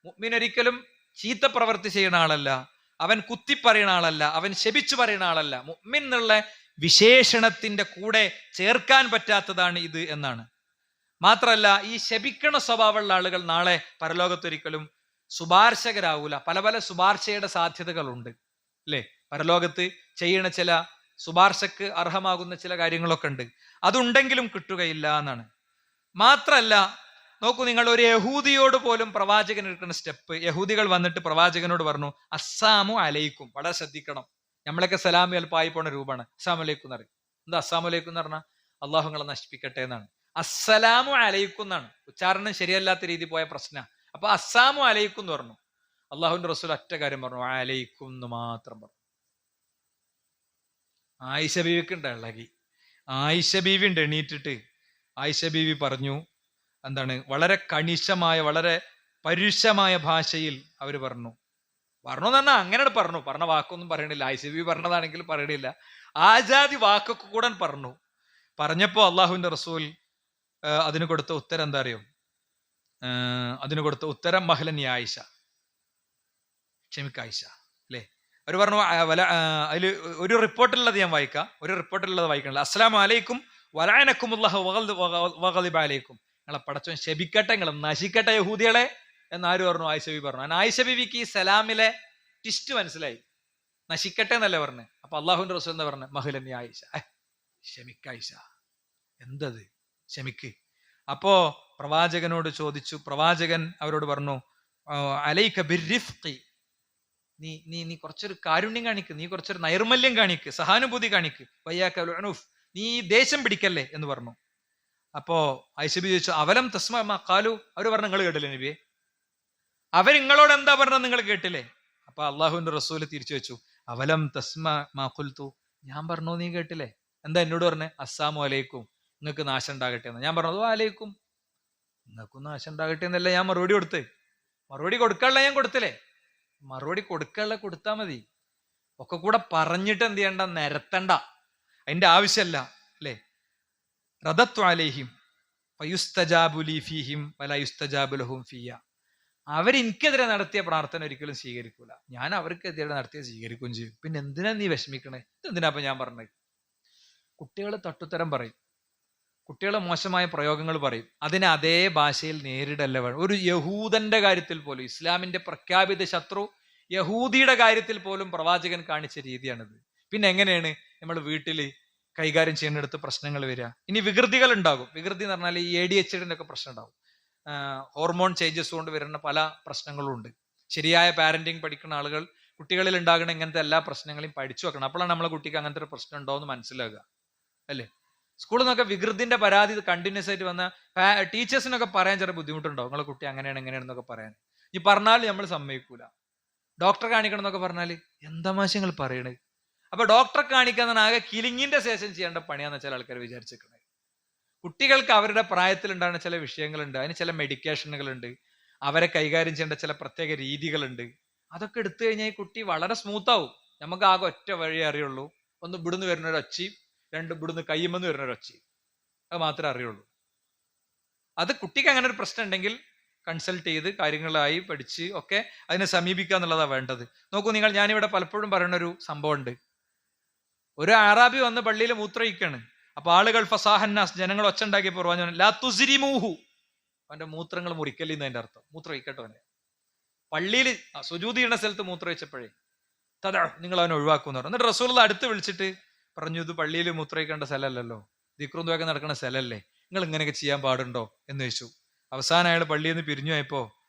മുഅ്മിൻ ഒരിക്കലും ചീത്ത പ്രവൃത്തി ചെയ്യുന്ന ആളല്ല, അവൻ കുത്തി പറയുന്ന ആളല്ല, അവൻ ശപിച്ചു പറയുന്ന ആളല്ല. മുഅ്മിൻ എന്നുള്ള വിശേഷണത്തിന്റെ കൂടെ ചേർക്കാൻ പറ്റാത്തതാണ് ഇത് എന്നാണ്. മാത്രമല്ല, ഈ ശപിക്കണ സ്വഭാവമുള്ള ആളുകൾ നാളെ പരലോകത്തൊരിക്കലും ശുപാർശകരാവൂല. പല പല ശുപാർശയുടെ സാധ്യതകളുണ്ട് അല്ലേ? പരലോകത്ത് ചെയ്യണ ചില ശുപാർശക്ക് അർഹമാകുന്ന ചില കാര്യങ്ങളൊക്കെ ഉണ്ട്. അതുണ്ടെങ്കിലും കിട്ടുകയില്ല എന്നാണ്. മാത്രമല്ല, നോക്കൂ നിങ്ങൾ, ഒരു യഹൂദിയോട് പോലും പ്രവാചകൻ എടുക്കുന്ന സ്റ്റെപ്പ്, യഹൂദികൾ വന്നിട്ട് പ്രവാചകനോട് പറഞ്ഞു അസ്സാമു അലൈക്കും. വളരെ ശ്രദ്ധിക്കണം. നമ്മളൊക്കെ സലാം അൽപ്പായി പോണ രൂപമാണ് അസ്സാം അലൈക്കും എന്ന് പറയും. എന്താ അസ്സാം അലൈക്കും എന്ന് പറഞ്ഞാൽ? അള്ളാഹു നിങ്ങളെ നശിപ്പിക്കട്ടെ എന്നാണ്. അസ്സലാമു അലൈക്കും എന്നാണ്. ഉച്ചാരണം ശരിയല്ലാത്ത രീതി പോയ പ്രശ്നം. അപ്പൊ അസ്സാമു അലൈക്കും എന്ന് പറഞ്ഞു. അള്ളാഹുവിന്റെ റസൂൽ ഒറ്റ കാര്യം പറഞ്ഞു, അലൈക്കും എന്ന് മാത്രം പറഞ്ഞു. ആയിഷ ബീവിക്ക് ഉണ്ട് ഇളകി. ആയിഷ ബീവി ഉണ്ട് എണീറ്റിട്ട്. ആയിഷ ബീവി പറഞ്ഞു, എന്താണ്, വളരെ കണിശമായ, വളരെ പരുഷമായ ഭാഷയിൽ അവര് പറഞ്ഞു എന്ന് പറഞ്ഞാൽ അങ്ങനെ പറഞ്ഞ വാക്കൊന്നും പറയണില്ല. ആയിഷ ബീവി പറഞ്ഞതാണെങ്കിൽ പറയണില്ല, ആജാതി വാക്കൊക്കെ കൂടെ പറഞ്ഞപ്പോ അള്ളാഹുവിന്റെ റസൂൽ അതിന് കൊടുത്ത ഉത്തരം എന്താ അറിയോ? അതിന് കൊടുത്ത ഉത്തരം മഹ്ലൻ ആയിഷ, ക്ഷമിക്കായിഷ അല്ലേ. അവർ പറഞ്ഞു, അതിൽ ഒരു റിപ്പോർട്ടിലുള്ളത് ഞാൻ വായിക്കാം, ഒരു റിപ്പോർട്ടിലുള്ളത് വായിക്കണില്ല. അസ്സലാമു അലൈക്കും വലഅനക്കുമുല്ലാഹു വഗളിബ അലൈക്കും. നിങ്ങളെ പടച്ചോൻ ശപിക്കട്ടെ, നിങ്ങളെ നശിക്കട്ടെ യഹൂദികളെ എന്നാര് പറഞ്ഞു? ആയിഷ ബീവി പറഞ്ഞു. ആയിഷ ബീവിക്ക് ഈ സലാമിലെ ട്വിസ്റ്റ് മനസ്സിലായി. നശിക്കട്ടെ എന്നല്ലേ പറഞ്ഞു. അപ്പൊ അള്ളാഹുവിന്റെ റസൂൽ എന്താ പറഞ്ഞു? മഹ്ലൻ ആയിഷ, ക്ഷമിക്കായിഷ, എന്തത് ക്ഷമിക്ക്. അപ്പോ പ്രവാചകനോട് ചോദിച്ചു. പ്രവാചകൻ അവരോട് പറഞ്ഞു, അലൈക ബിർരിഫ്ഖി, നീ നീ നീ കുറച്ചൊരു കാരുണ്യം കാണിക്ക്, നീ കുറച്ചൊരു നൈർമല്യം കാണിക്ക്, സഹാനുഭൂതി കാണിക്ക്. വയ്യാക്ക അനൂഫ്, നീ ദേഷ്യം പിടിക്കല്ലേ എന്ന് പറഞ്ഞു. അപ്പോ ആയിഷ ബീവി ചോദിച്ചു, അവലം തസ്മ ഖാലു, അവർ പറഞ്ഞു നിങ്ങൾ കേട്ടില്ലേ നബിയെ? അവരിങ്ങളോട് എന്താ പറഞ്ഞത് നിങ്ങൾ കേട്ടില്ലേ? അപ്പൊ അള്ളാഹുവിന്റെ റസൂല് തിരിച്ചു വെച്ചു, അവലം തസ്മ മാ ഖുൽതു, ഞാൻ പറഞ്ഞു നീ കേട്ടില്ലേ? എന്താ എന്നോട് പറഞ്ഞേ? അസ്സാമു അലൈക്കും, നിങ്ങൾക്ക് നാശം ഉണ്ടാകട്ടെ എന്ന്. ഞാൻ പറഞ്ഞത് അലൈക്കും, നിങ്ങൾക്കും നാശം ഉണ്ടാകട്ടെ എന്നല്ല ഞാൻ മറുപടി കൊടുത്ത്. മറുപടി കൊടുക്കാനുള്ള ഞാൻ കൊടുത്തില്ലേ? മറുപടി കൊടുക്കാനുള്ള കൊടുത്താൽ മതി. ഒക്കെ കൂടെ പറഞ്ഞിട്ട് എന്ത് ചെയ്യണ്ട? നിരത്തണ്ട, അതിന്റെ ആവശ്യമല്ല അല്ലേ. റദത്തു അലൈഹിം ഫയുസ്തജാബു ലീ ഫീഹിം വലാ യുസ്തജാബു ലഹും ഫിയ്യ. അവരെനിക്കെതിരെ നടത്തിയ പ്രാർത്ഥന ഒരിക്കലും സ്വീകരിക്കൂല, ഞാൻ അവർക്കെതിരെ നടത്തിയ സ്വീകരിക്കുകയും ചെയ്യും. പിന്നെ എന്തിനാ നീ വിഷമിക്കണേ? ഇതെന്തിനാ അപ്പൊ ഞാൻ പറഞ്ഞത്? കുട്ടികൾ തട്ടുത്തരം പറയും, കുട്ടികൾ മോശമായ പ്രയോഗങ്ങൾ പറയും, അതിനെ അതേ ഭാഷയിൽ നേരിടല്ല വേണം. ഒരു യഹൂദന്റെ കാര്യത്തിൽ പോലും, ഇസ്ലാമിന്റെ പ്രഖ്യാപിത ശത്രു യഹൂദിയുടെ കാര്യത്തിൽ പോലും പ്രവാചകൻ കാണിച്ച രീതിയാണിത്. പിന്നെ എങ്ങനെയാണ് നമ്മൾ വീട്ടിൽ കൈകാര്യം ചെയ്യുന്നിടത്ത് പ്രശ്നങ്ങൾ വരിക? ഇനി വികൃതികൾ ഉണ്ടാകും. വികൃതി എന്ന് പറഞ്ഞാൽ ഈ ADHD ഒക്കെ പ്രശ്നം ഉണ്ടാകും. ഹോർമോൺ ചേഞ്ചസ് കൊണ്ട് വരുന്ന പല പ്രശ്നങ്ങളും ഉണ്ട്. ശരിയായ പാരന്റിങ് പഠിക്കുന്ന ആളുകൾ കുട്ടികളിൽ ഉണ്ടാകുന്ന ഇങ്ങനത്തെ എല്ലാ പ്രശ്നങ്ങളെയും പഠിച്ചു വെക്കണം. അപ്പോഴാണ് നമ്മളെ കുട്ടിക്ക് അങ്ങനത്തെ ഒരു പ്രശ്നം ഉണ്ടോ എന്ന് മനസ്സിലാകുക അല്ലേ. സ്കൂളിൽ നിന്നൊക്കെ വികൃതിന്റെ പരാതി കണ്ടിന്യൂസ് ആയിട്ട് വന്ന ടീച്ചേഴ്സിനൊക്കെ പറയാൻ ചെറിയ ബുദ്ധിമുട്ടുണ്ടാവും. നിങ്ങളെ കുട്ടി അങ്ങനെയാണ് എങ്ങനെയാണെന്നൊക്കെ പറയാൻ. ഈ പറഞ്ഞാൽ നമ്മൾ സമ്മതിക്കൂല. ഡോക്ടറെ കാണിക്കണം എന്നൊക്കെ പറഞ്ഞാൽ എന്താ മാഷ് നിങ്ങൾ പറയണേ? അപ്പൊ ഡോക്ടറെ കാണിക്കാൻ ആകെ കിലിങ്ങിന്റെ ശേഷം ചെയ്യേണ്ട പണിയാന്ന് വെച്ചാൽ ആൾക്കാർ വിചാരിച്ചിരിക്കണേ. കുട്ടികൾക്ക് അവരുടെ പ്രായത്തിൽ ഉണ്ടാകുന്ന ചില വിഷയങ്ങളുണ്ട്, അതിന് ചില മെഡിക്കേഷനുകളുണ്ട്, അവരെ കൈകാര്യം ചെയ്യേണ്ട ചില പ്രത്യേക രീതികളുണ്ട്. അതൊക്കെ എടുത്തു കഴിഞ്ഞാൽ ഈ കുട്ടി വളരെ സ്മൂത്ത് ആവും. നമുക്ക് ആകെ ഒറ്റ വഴിയേ അറിയുള്ളൂ, ഒന്ന് ഇവിടുന്ന് വരുന്ന ഒരു ഒച്ചയും, രണ്ട് ഇവിടുന്ന് കയ്യുമെന്ന് വരുന്ന ഒരു ഒച്ചയും, അത് മാത്രമേ അറിയുള്ളൂ. അത് കുട്ടിക്ക് അങ്ങനെ ഒരു പ്രശ്നം ഉണ്ടെങ്കിൽ കൺസൾട്ട് ചെയ്ത് കാര്യങ്ങളായി പഠിച്ച് ഒക്കെ അതിനെ സമീപിക്കുക എന്നുള്ളതാണ് വേണ്ടത്. നോക്കൂ നിങ്ങൾ, ഞാനിവിടെ പലപ്പോഴും പറയുന്ന ഒരു സംഭവം ഉണ്ട്. ഒരു അറാബി വന്ന് പള്ളിയിൽ മൂത്രയിക്കാണ്. അപ്പൊ ആളുകൾ ഫസാഹന്നാസ്, ജനങ്ങൾ ഒച്ച ഉണ്ടാക്കിയപ്പോൾ പറഞ്ഞു, ലാ തുസ്രിമൂഹു, അവന്റെ മൂത്രങ്ങൾ മുറിക്കല്ലെന്ന് അതിന്റെ അർത്ഥം. മൂത്രം ഒഴിക്കട്ടോ. അവനെ പള്ളിയിൽ സുജൂദ് ചെയ്യുന്ന സ്ഥലത്ത് മൂത്രം വെച്ചപ്പോഴേ തദാ, നിങ്ങൾ അവനെ ഒഴിവാക്കുമെന്ന് പറഞ്ഞു. എന്നിട്ട് റസൂലുള്ളാഹി അടുത്ത് വിളിച്ചിട്ട് പറഞ്ഞു, ഇത് പള്ളിയിൽ മൂത്രയിക്കേണ്ട സ്ഥലമല്ലല്ലോ, ദിക്റും നടക്കുന്ന സ്ഥലമല്ലേ, നിങ്ങൾ ഇങ്ങനെയൊക്കെ ചെയ്യാൻ പാടുണ്ടോ എന്ന് ചോദിച്ചു. അവസാനം അയാൾ പള്ളിയിൽ നിന്ന് പിരിഞ്ഞു പോയപ്പോ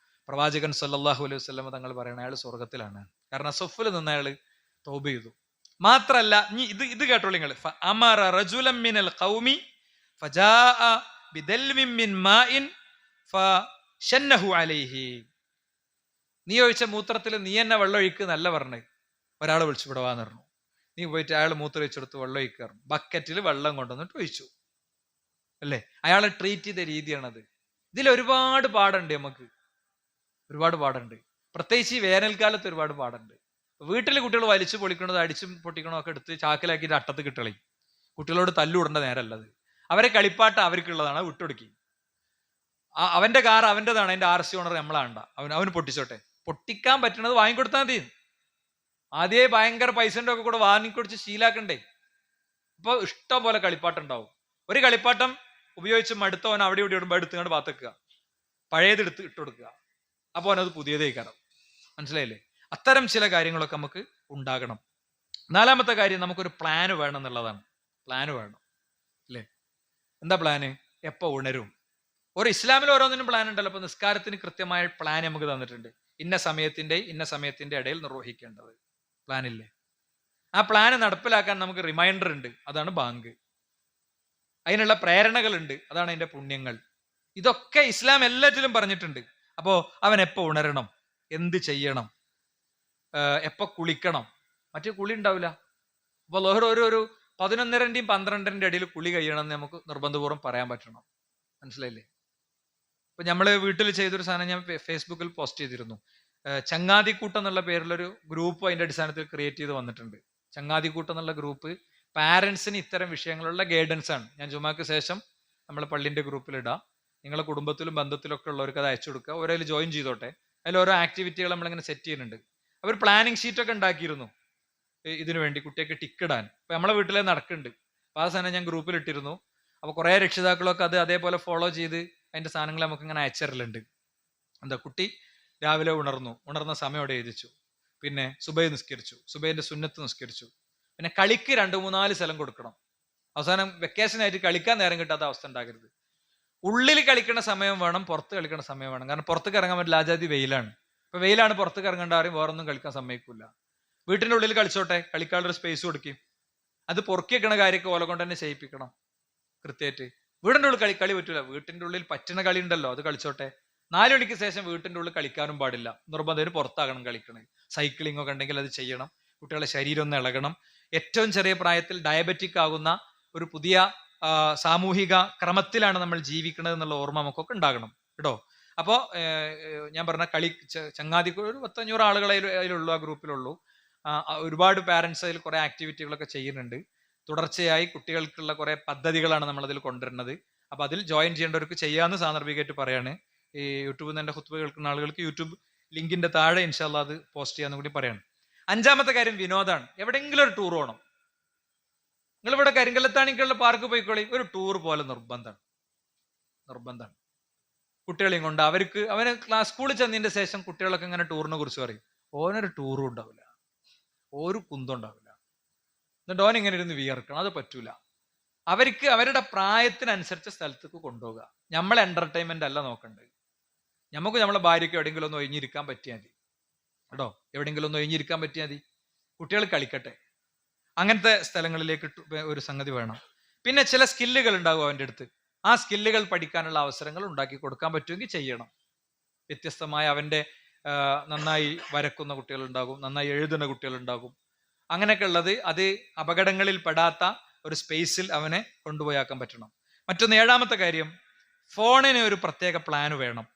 പ്രവാചകൻ സല്ലല്ലാഹു അലൈഹി വസല്ലം തങ്ങൾ പറയണ അയാൾ സ്വർഗത്തിലാണ്. കാരണം സഫിൽ നിന്ന് അയാൾ തൗബ ചെയ്തു. മാത്രല്ല, ഇത് കേട്ടോളൂ നിങ്ങൾ, അമറ റജുലൻ മിനൽ ഖൗമി ഫജാഅ ബിദൽവിൻ മിൻ മാഇൻ ഫശന്നഹു അലൈഹി. നീ ഒഴിച്ച മൂത്രത്തിൽ നീ എന്നെ വെള്ളം ഒഴിക്ക് നല്ല പറഞ്ഞേ. ഒരാളെ വിളിച്ചു വിടവാന്ന് പറഞ്ഞു. നീ പോയിട്ട് അയാൾ മൂത്രം ഒഴിച്ചെടുത്ത് വെള്ളം ഒഴിക്കാറുണ്ട്. ബക്കറ്റിൽ വെള്ളം കൊണ്ടുവന്നിട്ട് ഒഴിച്ചു അല്ലേ. അയാളെ ട്രീറ്റ് ചെയ്ത രീതിയാണത്. ഇതിൽ ഒരുപാട് പാടുണ്ട്, നമുക്ക് ഒരുപാട് പാടുണ്ട്. പ്രത്യേകിച്ച് ഈ വേനൽക്കാലത്ത് ഒരുപാട് പാടുണ്ട്. വീട്ടിൽ കുട്ടികൾ വലിച്ചു പൊളിക്കണത് അടിച്ചും പൊട്ടിക്കണോ ഒക്കെ എടുത്ത് ചാക്കിലാക്കിയിട്ട് അട്ടത്ത് കിട്ടളി. കുട്ടികളോട് തല്ലുവിടേണ്ട നേരമല്ലത്. അവരെ കളിപ്പാട്ട അവർക്കുള്ളതാണ്, വിട്ടുകൊടുക്കി. അവന്റെ കാർ അവൻ്റെതാണ്, അതിന്റെ RC ഓണർ നമ്മളാണ്ട, അവന് പൊട്ടിച്ചോട്ടെ. പൊട്ടിക്കാൻ പറ്റണത് വാങ്ങിക്കൊടുത്താൽ മതി. ആദ്യമേ ഭയങ്കര പൈസന്റെ ഒക്കെ കൂടെ വാങ്ങിക്കൊടിച്ച് ശീലാക്കണ്ടേ. ഇപ്പൊ ഇഷ്ടം പോലെ കളിപ്പാട്ടുണ്ടാവും. ഒരു കളിപ്പാട്ടം ഉപയോഗിച്ച് മടുത്തവൻ അവിടെ ഇവിടെ ഇടുമ്പോൾ എടുത്തുകൊണ്ട് പാത്തക്കുക, പഴയത് എടുത്ത് ഇട്ടുകൊടുക്കുക. അപ്പൊ അവനത് പുതിയതേ കാരണം. മനസ്സിലായില്ലേ? അത്തരം ചില കാര്യങ്ങളൊക്കെ നമുക്ക് ഉണ്ടാകണം. നാലാമത്തെ കാര്യം, നമുക്കൊരു പ്ലാന് വേണം എന്നുള്ളതാണ്. പ്ലാന് വേണം അല്ലേ? എന്താ പ്ലാന്? എപ്പോ ഉണരും? ഒരു ഇസ്ലാമിൽ ഓരോന്നിനും പ്ലാൻ ഉണ്ടല്ലോ. അപ്പൊ നിസ്കാരത്തിന് കൃത്യമായ പ്ലാൻ നമുക്ക് തന്നിട്ടുണ്ട്. ഇന്ന സമയത്തിന്റെ ഇടയിൽ നിർവഹിക്കേണ്ടത് പ്ലാനില്ലേ? ആ പ്ലാന് നടപ്പിലാക്കാൻ നമുക്ക് റിമൈൻഡർ ഉണ്ട്, അതാണ് ബാങ്ക്. അതിനുള്ള പ്രേരണകളുണ്ട്, അതാണ് അതിന്റെ പുണ്യങ്ങൾ. ഇതൊക്കെ ഇസ്ലാം എല്ലാറ്റിലും പറഞ്ഞിട്ടുണ്ട്. അപ്പോ അവൻ എപ്പോ ഉണരണം, എന്ത് ചെയ്യണം, എപ്പോ കുളിക്കണം. മറ്റേ കുളി ഉണ്ടാവില്ല. അപ്പൊ ലോഹർ ഒരു 11:30-ന്റെയും 12:00-ന്റെ ഇടയിൽ കുളി കഴിയണം എന്ന് നമുക്ക് നിർബന്ധപൂർവ്വം പറയാൻ പറ്റണം. മനസ്സിലായില്ലേ? ഇപ്പൊ നമ്മള് വീട്ടിൽ ചെയ്തൊരു സാധനം ഞാൻ ഫേസ്ബുക്കിൽ പോസ്റ്റ് ചെയ്തിരുന്നു. ചങ്ങാതിക്കൂട്ടം എന്നുള്ള പേരിലൊരു ഗ്രൂപ്പ് അതിന്റെ അടിസ്ഥാനത്തിൽ ക്രിയേറ്റ് ചെയ്ത് വന്നിട്ടുണ്ട്. ചങ്ങാതിക്കൂട്ടം എന്നുള്ള ഗ്രൂപ്പ് പാരന്റ്സിന് ഇത്തരം വിഷയങ്ങളുള്ള ഗൈഡൻസ് ആണ്. ഞാൻ ജുമാക്ക് ശേഷം നമ്മൾ പള്ളിന്റെ ഗ്രൂപ്പിൽ ഇടാം. നിങ്ങളെ കുടുംബത്തിലും ബന്ധത്തിലൊക്കെ ഉള്ളവർക്ക് അത് അയച്ചു കൊടുക്കുക. ഓരോ ജോയിൻ ചെയ്തോട്ടെ. അതിൽ ഓരോ ആക്ടിവിറ്റികൾ നമ്മളിങ്ങനെ സെറ്റ് ചെയ്യുന്നുണ്ട്. അവർ പ്ലാനിങ് ഷീറ്റൊക്കെ ഉണ്ടാക്കിയിരുന്നു ഇതിനു വേണ്ടി, കുട്ടിയൊക്കെ ടിക്കിടാൻ. ഇപ്പൊ നമ്മളെ വീട്ടിലെ നടക്കുന്നുണ്ട്. അപ്പൊ ആ സാധനം ഞാൻ ഗ്രൂപ്പിൽ ഇട്ടിരുന്നു. അപ്പൊ കുറെ രക്ഷിതാക്കളൊക്കെ അത് അതേപോലെ ഫോളോ ചെയ്ത് അതിന്റെ സാധനങ്ങൾ നമുക്ക് ഇങ്ങനെ അയച്ചറിലുണ്ട്. എന്താ, കുട്ടി രാവിലെ ഉണർന്ന സമയം അവിടെ എഴുതിച്ചു, പിന്നെ സുബൈ നിസ്കരിച്ചു, സുബൈന്റെ സുന്നത്ത് നിസ്കരിച്ചു, പിന്നെ കളിക്ക് 2-3-4 സ്ഥലം കൊടുക്കണം. അവസാനം വെക്കേഷനായിട്ട് കളിക്കാൻ നേരം കിട്ടാത്ത അവസ്ഥ ഉണ്ടാകരുത്. ഉള്ളിൽ കളിക്കുന്ന സമയം വേണം, പുറത്ത് കളിക്കുന്ന സമയം വേണം. കാരണം പുറത്തേക്ക് ഇറങ്ങാൻ പറ്റില്ല, ആജാതി വെയിലാണ്. ഇപ്പൊ വെയിലാണ്, പുറത്തേക്ക് ഇറങ്ങേണ്ട ആരും വേറൊന്നും കളിക്കാൻ സമ്മതിക്കില്ല. വീട്ടിന്റെ ഉള്ളിൽ കളിച്ചോട്ടെ, കളിക്കാനുള്ളൊരു സ്പേസ് കൊടുക്കും. അത് പൊറുക്കി വെക്കണ കാര്യമൊക്കെ ഓല കൊണ്ട് തന്നെ ചെയ്യിപ്പിക്കണം കൃത്യമായിട്ട്. വീടിന്റെ ഉള്ളിൽ കളി പറ്റൂല. വീട്ടിന്റെ ഉള്ളിൽ പറ്റുന്ന കളി ഉണ്ടല്ലോ, അത് കളിച്ചോട്ടെ. 4 മണിക്ക് ശേഷം വീട്ടിന്റെ ഉള്ളിൽ കളിക്കാനും പാടില്ല. നിർബന്ധം പുറത്താകണം കളിക്കണേ. സൈക്ലിംഗ് ഒക്കെ ഉണ്ടെങ്കിൽ അത് ചെയ്യണം. കുട്ടികളുടെ ശരീരം ഒന്ന് ഇളകണം. ഏറ്റവും ചെറിയ പ്രായത്തിൽ ഡയബറ്റിക് ആകുന്ന ഒരു പുതിയ സാമൂഹിക ക്രമത്തിലാണ് നമ്മൾ ജീവിക്കുന്നത് എന്നുള്ള ഓർമ്മ നമുക്കൊക്കെ ഉണ്ടാകണം കേട്ടോ. അപ്പോ ഞാൻ പറഞ്ഞ ചങ്ങാതി ഒരു 500 ആളുകളെ അതിലുള്ളൂ, ആ ഗ്രൂപ്പിലുള്ളൂ. ഒരുപാട് പാരന്റ്സ് അതിൽ കുറെ ആക്ടിവിറ്റികളൊക്കെ ചെയ്യുന്നുണ്ട്. തുടർച്ചയായി കുട്ടികൾക്കുള്ള കുറെ പദ്ധതികളാണ് നമ്മൾ അതിൽ കൊണ്ടുവരുന്നത്. അപ്പൊ അതിൽ ജോയിൻ ചെയ്യേണ്ടവർക്ക് ചെയ്യാമെന്ന് സാന്ദർഭികമായിട്ട് പറയാണ്. ഈ യൂട്യൂബിൽ നിന്ന് എന്റെ ഖുത്ബ കേൾക്കുന്ന ആളുകൾക്ക് യൂട്യൂബ് ലിങ്കിന്റെ താഴെ ഇൻഷാല്ലാ അത് പോസ്റ്റ് ചെയ്യാന്ന് കൂടി പറയാണ്. 5-ാമത്തെ കാര്യം വിനോദമാണ്. എവിടെയെങ്കിലും ഒരു ടൂർ പോകണം. നിങ്ങൾ ഇവിടെ കരിങ്കല്ലത്താണിക്കുള്ള പാർക്ക് പോയിക്കോളി, ഒരു ടൂർ പോലെ നിർബന്ധമാണ്. കുട്ടികളെയും കൊണ്ട് അവന് സ്കൂളിൽ ചെന്നതിന്റെ ശേഷം കുട്ടികളൊക്കെ ഇങ്ങനെ ടൂറിനെ കുറിച്ച് പറയും. ഓനൊരു ടൂറും ഉണ്ടാവില്ല, ഒരു കുന്തം ഉണ്ടാവില്ല. എന്നിട്ട് ഓൻ ഇങ്ങനെ ഇരുന്ന് വിയർക്കണം, അത് പറ്റൂല. അവർക്ക് അവരുടെ പ്രായത്തിനനുസരിച്ച സ്ഥലത്തേക്ക് കൊണ്ടുപോകുക. നമ്മളെ എന്റർടൈൻമെന്റ് അല്ല നോക്കണ്ടത്. നമുക്ക് നമ്മളെ ഭാര്യയ്ക്ക് എവിടെയെങ്കിലും ഒന്ന് ഒഴിഞ്ഞിരിക്കാൻ പറ്റിയാൽ മതി കേട്ടോ. എവിടെയെങ്കിലും ഒന്ന് ഒഴിഞ്ഞിരിക്കാൻ പറ്റിയാൽ മതി. കുട്ടികൾ കളിക്കട്ടെ. അങ്ങനത്തെ സ്ഥലങ്ങളിലേക്ക് ഒരു സംഗതി വേണം. പിന്നെ ചില സ്കില്ലുകൾ ഉണ്ടാകും അവൻ്റെ അടുത്ത്. ആ സ്കില്ലുകൾ പഠിക്കാനുള്ള അവസരങ്ങൾ ഉണ്ടാക്കി കൊടുക്കാൻ പറ്റുമെങ്കിൽ ചെയ്യണം. വ്യത്യസ്തമായ അവൻ്റെ നന്നായി വരക്കുന്ന കുട്ടികളുണ്ടാകും, നന്നായി എഴുതുന്ന കുട്ടികളുണ്ടാകും. അങ്ങനെയൊക്കെ ഉള്ളത് അത് അപകടങ്ങളിൽ പെടാത്ത ഒരു സ്പേസിൽ അവനെ കൊണ്ടുപോയാക്കാൻ പറ്റണം. മറ്റൊന്ന്, 7-ാമത്തെ കാര്യം, ഫോണിന് ഒരു പ്രത്യേക പ്ലാൻ വേണം.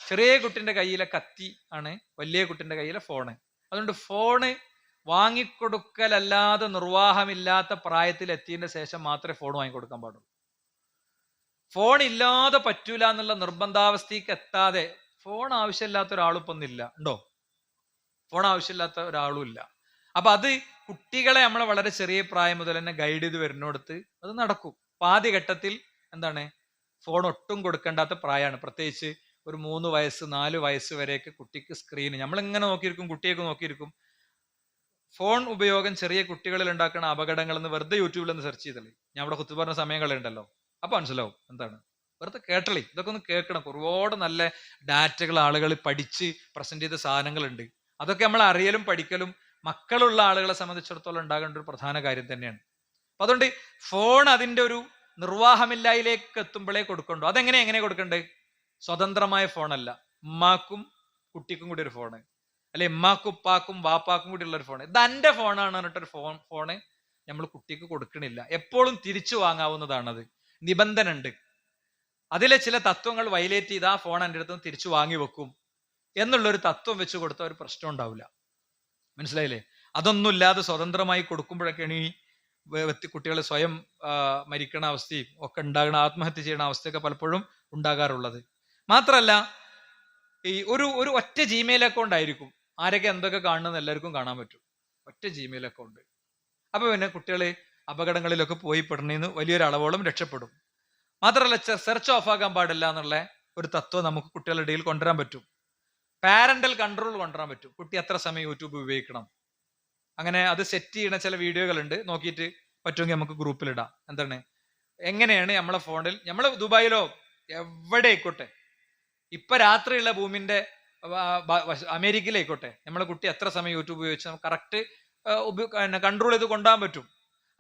ചെറിയ കുട്ടിന്റെ കയ്യിലെ കത്തി ആണ് വലിയ കുട്ടിന്റെ കയ്യിലെ ഫോണ്. അതുകൊണ്ട് ഫോണ് വാങ്ങിക്കൊടുക്കലല്ലാതെ നിർവാഹമില്ലാത്ത പ്രായത്തിൽ എത്തിയതിന്റെ ശേഷം മാത്രമേ ഫോൺ വാങ്ങിക്കൊടുക്കാൻ പാടുള്ളൂ. ഫോൺ ഇല്ലാതെ പറ്റൂല എന്നുള്ള നിർബന്ധാവസ്ഥയ്ക്ക് എത്താതെ, ഫോൺ ആവശ്യമില്ലാത്ത ഒരാളും ഇപ്പൊ ഒന്നില്ല ഉണ്ടോ? ഫോൺ ആവശ്യമില്ലാത്ത ഒരാളും ഇല്ല. അപ്പൊ അത് കുട്ടികളെ നമ്മളെ വളരെ ചെറിയ പ്രായം മുതൽ തന്നെ ഗൈഡ് ചെയ്ത് വരുന്നിടത്ത് അത് നടക്കും. അപ്പൊ ആദ്യഘട്ടത്തിൽ എന്താണ്, ഫോൺ ഒട്ടും കൊടുക്കേണ്ടാത്ത പ്രായമാണ്. പ്രത്യേകിച്ച് ഒരു 3 വയസ്സ് 4 വയസ്സ് വരെയൊക്കെ കുട്ടിക്ക് സ്ക്രീൻ നമ്മളിങ്ങനെ നോക്കിയിരിക്കും, കുട്ടിയൊക്കെ നോക്കിയിരിക്കും. ഫോൺ ഉപയോഗം ചെറിയ കുട്ടികളിൽ ഉണ്ടാക്കുന്ന അപകടങ്ങൾ എന്ന് വെറുതെ യൂട്യൂബിൽ ഒന്ന് സെർച്ച് ചെയ്തല്ലേ. ഞാൻ അവിടെ കുത്തു പറഞ്ഞ സമയങ്ങളുണ്ടല്ലോ, അപ്പൊ മനസ്സിലാവും എന്താണ്. വെറുതെ കേട്ടളേ, ഇതൊക്കെ ഒന്ന് കേൾക്കണം. ഒരുപാട് നല്ല ഡാറ്റകൾ ആളുകൾ പഠിച്ച് പ്രസന്റ് ചെയ്ത സാധനങ്ങളുണ്ട്. അതൊക്കെ നമ്മൾ അറിയലും പഠിക്കലും മക്കളുള്ള ആളുകളെ സംബന്ധിച്ചിടത്തോളം ഉണ്ടാകേണ്ട ഒരു പ്രധാന കാര്യം തന്നെയാണ്. അപ്പൊ അതുകൊണ്ട് ഫോൺ അതിന്റെ ഒരു നിർവാഹമില്ലായിലേക്ക് എത്തുമ്പോഴേ കൊടുക്കണ്ടോ. എങ്ങനെ കൊടുക്കണ്ടേ? സ്വതന്ത്രമായ ഫോണല്ല, ഉമ്മാക്കും കുട്ടിക്കും കൂടി ഒരു ഫോണ്, അല്ലെ ഉമ്മാക്കും ഉപ്പാക്കും വാപ്പാക്കും കൂടി ഉള്ള ഒരു ഫോണ്. ഇത് എന്റെ ഫോണാണ് പറഞ്ഞിട്ടൊരു ഫോണ് നമ്മൾ കുട്ടിക്ക് കൊടുക്കണില്ല. എപ്പോഴും തിരിച്ചു വാങ്ങാവുന്നതാണത്. നിബന്ധന ഉണ്ട്. അതിലെ ചില തത്വങ്ങൾ വയലേറ്റ് ചെയ്ത് ആ ഫോൺ എൻ്റെ അടുത്ത് നിന്ന് തിരിച്ചു വാങ്ങി വെക്കും എന്നുള്ളൊരു തത്വം വെച്ച് കൊടുത്ത ഒരു പ്രശ്നം ഉണ്ടാവില്ല. മനസ്സിലായില്ലേ? അതൊന്നുമില്ലാതെ സ്വതന്ത്രമായി കൊടുക്കുമ്പോഴൊക്കെയാണ് ഈ കുട്ടികൾ സ്വയം മരിക്കണ അവസ്ഥയും ഒക്കെ ഉണ്ടാകുന്ന, ആത്മഹത്യ ചെയ്യുന്ന അവസ്ഥയൊക്കെ പലപ്പോഴും ഉണ്ടാകാറുള്ളത്. മാത്രല്ല, ഈ ഒരു ഒറ്റ ജിമെയിൽ അക്കൗണ്ട് ആയിരിക്കും ആരൊക്കെ എന്തൊക്കെ കാണുന്നത് എല്ലാവർക്കും കാണാൻ പറ്റും. ഒറ്റ ജിമെയിൽ അക്കൗണ്ട്. അപ്പൊ പിന്നെ കുട്ടികൾ അപകടങ്ങളിലൊക്കെ പോയി പെടുന്നതിന് വലിയൊരു അളവോളം രക്ഷപ്പെടും. മാത്രമല്ല, സെർച്ച് ഓഫ് ആക്കാൻ പാടില്ല എന്നുള്ള ഒരു തത്വം നമുക്ക് കുട്ടികളുടെ ഇടയിൽ കൊണ്ടുവരാൻ പറ്റും. പാരന്റൽ കൺട്രോൾ കൊണ്ടുവരാൻ പറ്റും. കുട്ടി എത്ര സമയം യൂട്യൂബ് ഉപയോഗിക്കണം, അങ്ങനെ അത് സെറ്റ് ചെയ്യുന്ന ചില വീഡിയോകളുണ്ട്. നോക്കിയിട്ട് പറ്റുമെങ്കിൽ നമുക്ക് ഗ്രൂപ്പിലിടാം. എന്താണ്, എങ്ങനെയാണ് നമ്മളെ ഫോണിൽ, നമ്മളെ ദുബായിലോ എവിടെ ആയിക്കോട്ടെ, ഇപ്പൊ രാത്രിയുള്ള ഭൂമിന്റെ അമേരിക്കയിലായിക്കോട്ടെ, നമ്മളെ കുട്ടി എത്ര സമയം യൂട്യൂബ് ഉപയോഗിച്ച് നമുക്ക് കറക്റ്റ് കൺട്രോൾ ചെയ്ത് കൊണ്ടുപോകാൻ പറ്റും.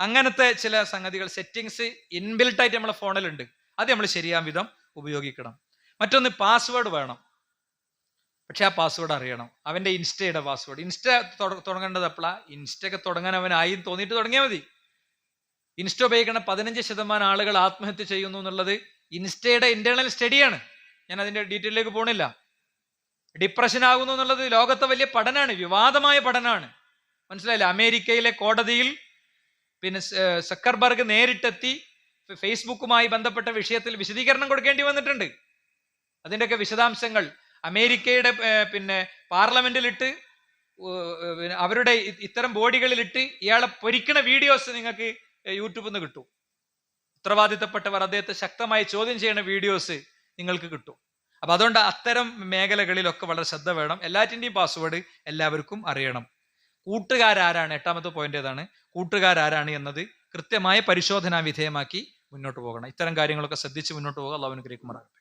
അങ്ങനത്തെ ചില സംഗതികൾ സെറ്റിങ്സ് ഇൻബിൽട്ട് ആയിട്ട് നമ്മളെ ഫോണിലുണ്ട്. അത് നമ്മൾ ശരിയാം വിധം ഉപയോഗിക്കണം. മറ്റൊന്ന്, പാസ്വേഡ് വേണം. പക്ഷെ ആ പാസ്വേഡ് അറിയണം. അവന്റെ ഇൻസ്റ്റയുടെ പാസ്വേഡ്. ഇൻസ്റ്റ തുടങ്ങേണ്ടത് എപ്പോഴാ? ഇൻസ്റ്റ ഒക്കെ തുടങ്ങാൻ അവനായി തോന്നിയിട്ട് തുടങ്ങിയാൽ മതി. ഇൻസ്റ്റ ഉപയോഗിക്കുന്ന 15% ആളുകൾ ആത്മഹത്യ ചെയ്യുന്നു എന്നുള്ളത് ഇൻസ്റ്റയുടെ ഇന്റേണൽ സ്റ്റഡിയാണ്. ഞാൻ അതിന്റെ ഡീറ്റെയിലേക്ക് പോണില്ല. ഡിപ്രഷൻ ആകുന്നു എന്നുള്ളത് ലോകത്തെ വലിയ പഠനമാണ്, വിവാദമായ പഠനമാണ്. മനസ്സിലായില്ല? അമേരിക്കയിലെ കോടതിയിൽ പിന്നെ സക്കർബർഗ് നേരിട്ടെത്തി ഫേസ്ബുക്കുമായി ബന്ധപ്പെട്ട വിഷയത്തിൽ വിശദീകരണം കൊടുക്കേണ്ടി വന്നിട്ടുണ്ട്. അതിൻ്റെയൊക്കെ വിശദാംശങ്ങൾ അമേരിക്കയുടെ പിന്നെ പാർലമെന്റിലിട്ട് അവരുടെ ഇത്തരം ബോഡികളിലിട്ട് ഇയാളെ പൊരിക്കണ വീഡിയോസ് നിങ്ങൾക്ക് യൂട്യൂബിൽ നിന്ന് കിട്ടും. ഉത്തരവാദിത്തപ്പെട്ടവർ അദ്ദേഹത്തെ ശക്തമായി ചോദ്യം ചെയ്യുന്ന വീഡിയോസ് നിങ്ങൾക്ക് കിട്ടും. അപ്പൊ അതുകൊണ്ട് അത്തരം മേഖലകളിലൊക്കെ വളരെ ശ്രദ്ധ വേണം. എല്ലാറ്റിൻ്റെയും പാസ്വേഡ് എല്ലാവർക്കും അറിയണം. കൂട്ടുകാരാരാണ്, 8ാമത്തെ പോയിന്റ് ഏതാണ്? കൂട്ടുകാരാരാണ് എന്നത് കൃത്യമായ പരിശോധനാ വിധേയമാക്കി മുന്നോട്ട് പോകണം. ഇത്തരം കാര്യങ്ങളൊക്കെ ശ്രദ്ധിച്ച് മുന്നോട്ട് പോകുക. അല്ലാഹു അനുഗ്രഹിക്കുമാറാകട്ടെ.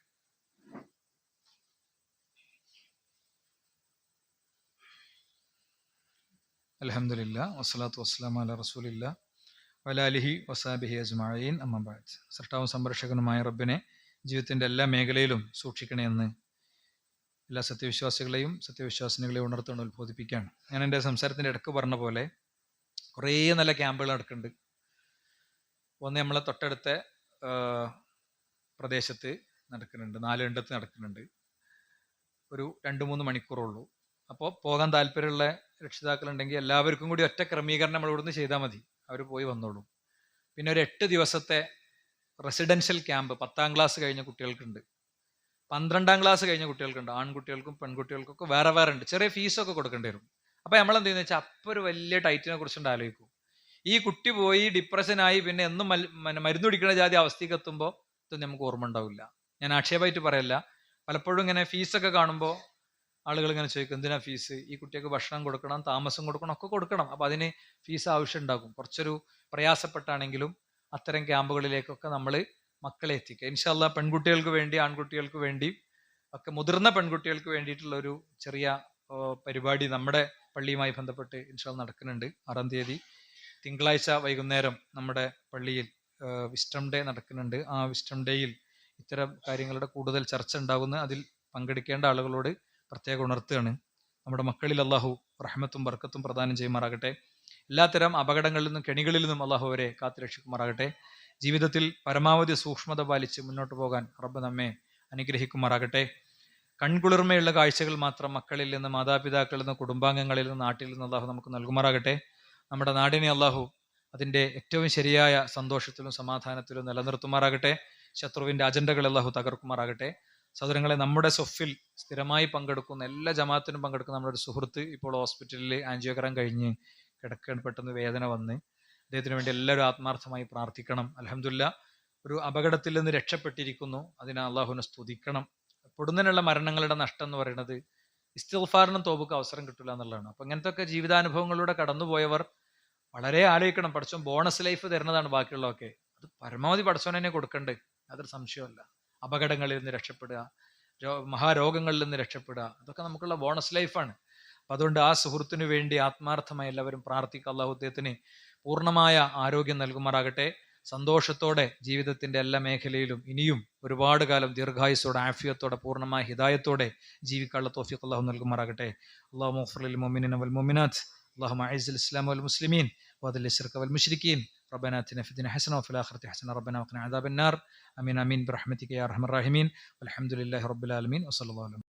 അൽഹംദുലില്ലാ വസ്സലാത്തു വസ്സലാമു അലാ റസൂലില്ലാ വഅലാ ആലിഹി വസഹ്ബിഹി അജ്മഈൻ. അമ്മാ ബഅദ്. സൃഷ്ടാവും സംരക്ഷകനുമായ റബ്ബിനെ ജീവിതത്തിന്റെ എല്ലാ മേഖലയിലും സൂക്ഷിക്കണേ എന്ന് എല്ലാ സത്യവിശ്വാസികളെയും സത്യവിശ്വാസിനികളെയും ഉണർത്തുകൊണ്ട് ഉത്ബോധിപ്പിക്കുകയാണ്. ഞാൻ എൻ്റെ സംസാരത്തിൻ്റെ ഇടയ്ക്ക് പറഞ്ഞ പോലെ കുറേ നല്ല ക്യാമ്പുകൾ നടക്കുന്നുണ്ട്. ഒന്ന് നമ്മളെ തൊട്ടടുത്ത പ്രദേശത്ത് നടക്കുന്നുണ്ട്, 4 ഇണ്ടത്ത് നടക്കുന്നുണ്ട്. ഒരു 2-3 മണിക്കൂറുള്ളൂ. അപ്പോൾ പോകാൻ താല്പര്യമുള്ള രക്ഷിതാക്കളുണ്ടെങ്കിൽ എല്ലാവർക്കും കൂടി ഒറ്റ ക്രമീകരണം നമ്മൾ ഇവിടുന്ന് ചെയ്താൽ മതി, അവർ പോയി വന്നോളൂ. പിന്നെ ഒരു 8 ദിവസത്തെ റെസിഡൻഷ്യൽ ക്യാമ്പ് 10ാം ക്ലാസ് കഴിഞ്ഞ കുട്ടികൾക്കുണ്ട്, 12ാം ക്ലാസ് കഴിഞ്ഞ കുട്ടികൾക്കുണ്ട്. ആൺകുട്ടികൾക്കും പെൺകുട്ടികൾക്കും ഒക്കെ വേറെ വേറെ ഉണ്ട്. ചെറിയ ഫീസൊക്കെ കൊടുക്കേണ്ടി വരും. അപ്പോൾ നമ്മൾ എന്ത് ചെയ്യുന്നത് വെച്ചാൽ അപ്പം ഒരു വലിയ ടൈറ്റിനെ കുറിച്ചുകൊണ്ട് ആലോചിക്കും. ഈ കുട്ടി പോയി ഡിപ്രഷനായി പിന്നെ എന്നും മരുന്ന് കുടിക്കുന്ന ജാതി അവസ്ഥയ്ക്ക് എത്തുമ്പോൾ ഇതൊന്നും നമുക്ക് ഓർമ്മ ഉണ്ടാവില്ല. ഞാൻ ആക്ഷേപമായിട്ട് പറയല്ല. പലപ്പോഴും ഇങ്ങനെ ഫീസൊക്കെ കാണുമ്പോൾ ആളുകൾ ഇങ്ങനെ ചോദിക്കും, എന്തിനാ ഫീസ്? ഈ കുട്ടിക്ക് ഭക്ഷണം കൊടുക്കണം, താമസം കൊടുക്കണം, ഒക്കെ കൊടുക്കണം. അപ്പം അതിന് ഫീസ് ആവശ്യം ഉണ്ടാകും. കുറച്ചൊരു പ്രയാസപ്പെട്ടാണെങ്കിലും അത്തരം ക്യാമ്പുകളിലേക്കൊക്കെ നമ്മൾ മക്കളെ എത്തിക്കുക. ഇൻഷാ അല്ലാഹ് പെൺകുട്ടികൾക്ക് വേണ്ടി, ആൺകുട്ടികൾക്ക് വേണ്ടി ഒക്കെ, മുതിർന്ന പെൺകുട്ടികൾക്ക് വേണ്ടിയിട്ടുള്ള ഒരു ചെറിയ പരിപാടി നമ്മുടെ പള്ളിയുമായി ബന്ധപ്പെട്ട് ഇൻഷാ അല്ലാഹ് നടക്കുന്നുണ്ട്. 6ാം തീയതി തിങ്കളാഴ്ച വൈകുന്നേരം നമ്മുടെ പള്ളിയിൽ വിസ്റ്റം ഡേ നടക്കുന്നുണ്ട്. ആ വിസ്റ്റം ഡേയിൽ ഇത്തരം കാര്യങ്ങളുടെ കൂടുതൽ ചർച്ച ഉണ്ടാകുന്ന, അതിൽ പങ്കെടുക്കേണ്ട ആളുകളോട് പ്രത്യേകം ഉണർത്തുകയാണ്. നമ്മുടെ മക്കളിൽ അള്ളാഹു റഹ്മത്തും ബർക്കത്തും പ്രദാനം ചെയ്യുമാറാകട്ടെ. എല്ലാത്തരം അപകടങ്ങളിൽ നിന്നും കെണികളിൽ നിന്നും അള്ളാഹു അവരെ കാത്തുരക്ഷിക്കുമാറാകട്ടെ. ജീവിതത്തിൽ പരമാവധി സൂക്ഷ്മത പാലിച്ച് മുന്നോട്ട് പോകാൻ റബ്ബ് നമ്മെ അനുഗ്രഹിക്കുമാറാകട്ടെ. കൺകുളിർമയുള്ള കാഴ്ചകൾ മാത്രം മക്കളിൽ നിന്ന്, മാതാപിതാക്കളിൽ നിന്ന്, കുടുംബാംഗങ്ങളിൽ നിന്ന്, നാട്ടിൽ നിന്ന് അള്ളാഹു നമുക്ക് നൽകുമാറാകട്ടെ. നമ്മുടെ നാടിനെ അള്ളാഹു അതിൻ്റെ ഏറ്റവും ശരിയായ സന്തോഷത്തിലും സമാധാനത്തിലും നിലനിർത്തുമാറാകട്ടെ. ശത്രുവിൻ്റെ അജണ്ടകൾ അള്ളാഹു തകർക്കുമാറാകട്ടെ. സഹോദരങ്ങളെ, നമ്മുടെ സൊഫിൽ സ്ഥിരമായി പങ്കെടുക്കുന്ന, എല്ലാ ജമാഅത്തിനും പങ്കെടുക്കുന്ന നമ്മുടെ ഒരു സുഹൃത്ത് ഇപ്പോൾ ഹോസ്പിറ്റലിൽ ആൻജിയോഗ്രാം കഴിഞ്ഞ് കിടക്കാൻ, പെട്ടെന്ന് വേദന വന്ന്, അദ്ദേഹത്തിന് വേണ്ടി എല്ലാവരും ആത്മാർത്ഥമായി പ്രാർത്ഥിക്കണം. അൽഹംദുലില്ലാഹ് ഒരു അപകടത്തിൽ നിന്ന് രക്ഷപ്പെട്ടിരിക്കുന്നു. അതിന് അള്ളാഹുവിനെ സ്തുതിക്കണം. പൊടുന്നതിനുള്ള മരണങ്ങളുടെ നഷ്ടം എന്ന് പറയുന്നത് ഇസ്തിഗ്ഫാറിനും തോബയ്ക്കും അവസരം കിട്ടില്ല എന്നുള്ളതാണ്. അപ്പം ഇങ്ങനത്തെ ഒക്കെ ജീവിതാനുഭവങ്ങളിലൂടെ കടന്നുപോയവർ വളരെ ആലോചിക്കണം. പടച്ചോൻ ബോണസ് ലൈഫ് തരുന്നതാണ് ബാക്കിയുള്ളതൊക്കെ. അത് പരമാവധി പടച്ചോൻ തന്നെ കൊടുക്കണ്ടേ, അതൊരു സംശയമല്ല. അപകടങ്ങളിൽ നിന്ന് രക്ഷപ്പെടുക, മഹാരോഗങ്ങളിൽ നിന്ന് രക്ഷപ്പെടുക, അതൊക്കെ നമുക്കുള്ള ബോണസ് ലൈഫാണ്. അപ്പം അതുകൊണ്ട് ആ സുഹൃത്തിനു വേണ്ടി ആത്മാർത്ഥമായി എല്ലാവരും പ്രാർത്ഥിക്കുക. അല്ലാഹു അദ്ദേഹത്തിന് പൂർണ്ണമായ ആരോഗ്യം നൽകുമാറാകട്ടെ. സന്തോഷത്തോടെ ജീവിതത്തിന്റെ എല്ലാ മേഖലയിലും ഇനിയും ഒരുപാട് കാലം ദീർഘായുസ്സോടെ, ആഫിയത്തോടെ, പൂർണ്ണമായ ഹിദായത്തോടെ ജീവിക്കാനുള്ള തൗഫീഖ് അല്ലാഹു നൽകുമാറാകട്ടെ. അല്ലാഹു മഗ്ഫിർ ലിൽ മുഅ്മിനീന വൽ മുഅ്മിനാത്ത്, അല്ലാഹുമ്മ അഇസ്സിൽ ഇസ്ലാമ വൽ മുസ്ലിമീൻ വഅദിൽ ശിർക വൽ മുശ്രിക്കീൻ, റബ്ബനാ ആതിനാ ഫിദ് ദുനിയ ഹസന വഫിൽ ആഖിറതി ഹസന വഖിനാ അദാബന്നാർ. ആമീൻ ആമീൻ ബിറഹ്മതിക യാ അർഹമർ റഹീമീൻ. വൽഹംദുലില്ലാഹി റബ്ബിൽ ആലമീൻ. വസല്ലല്ലാഹു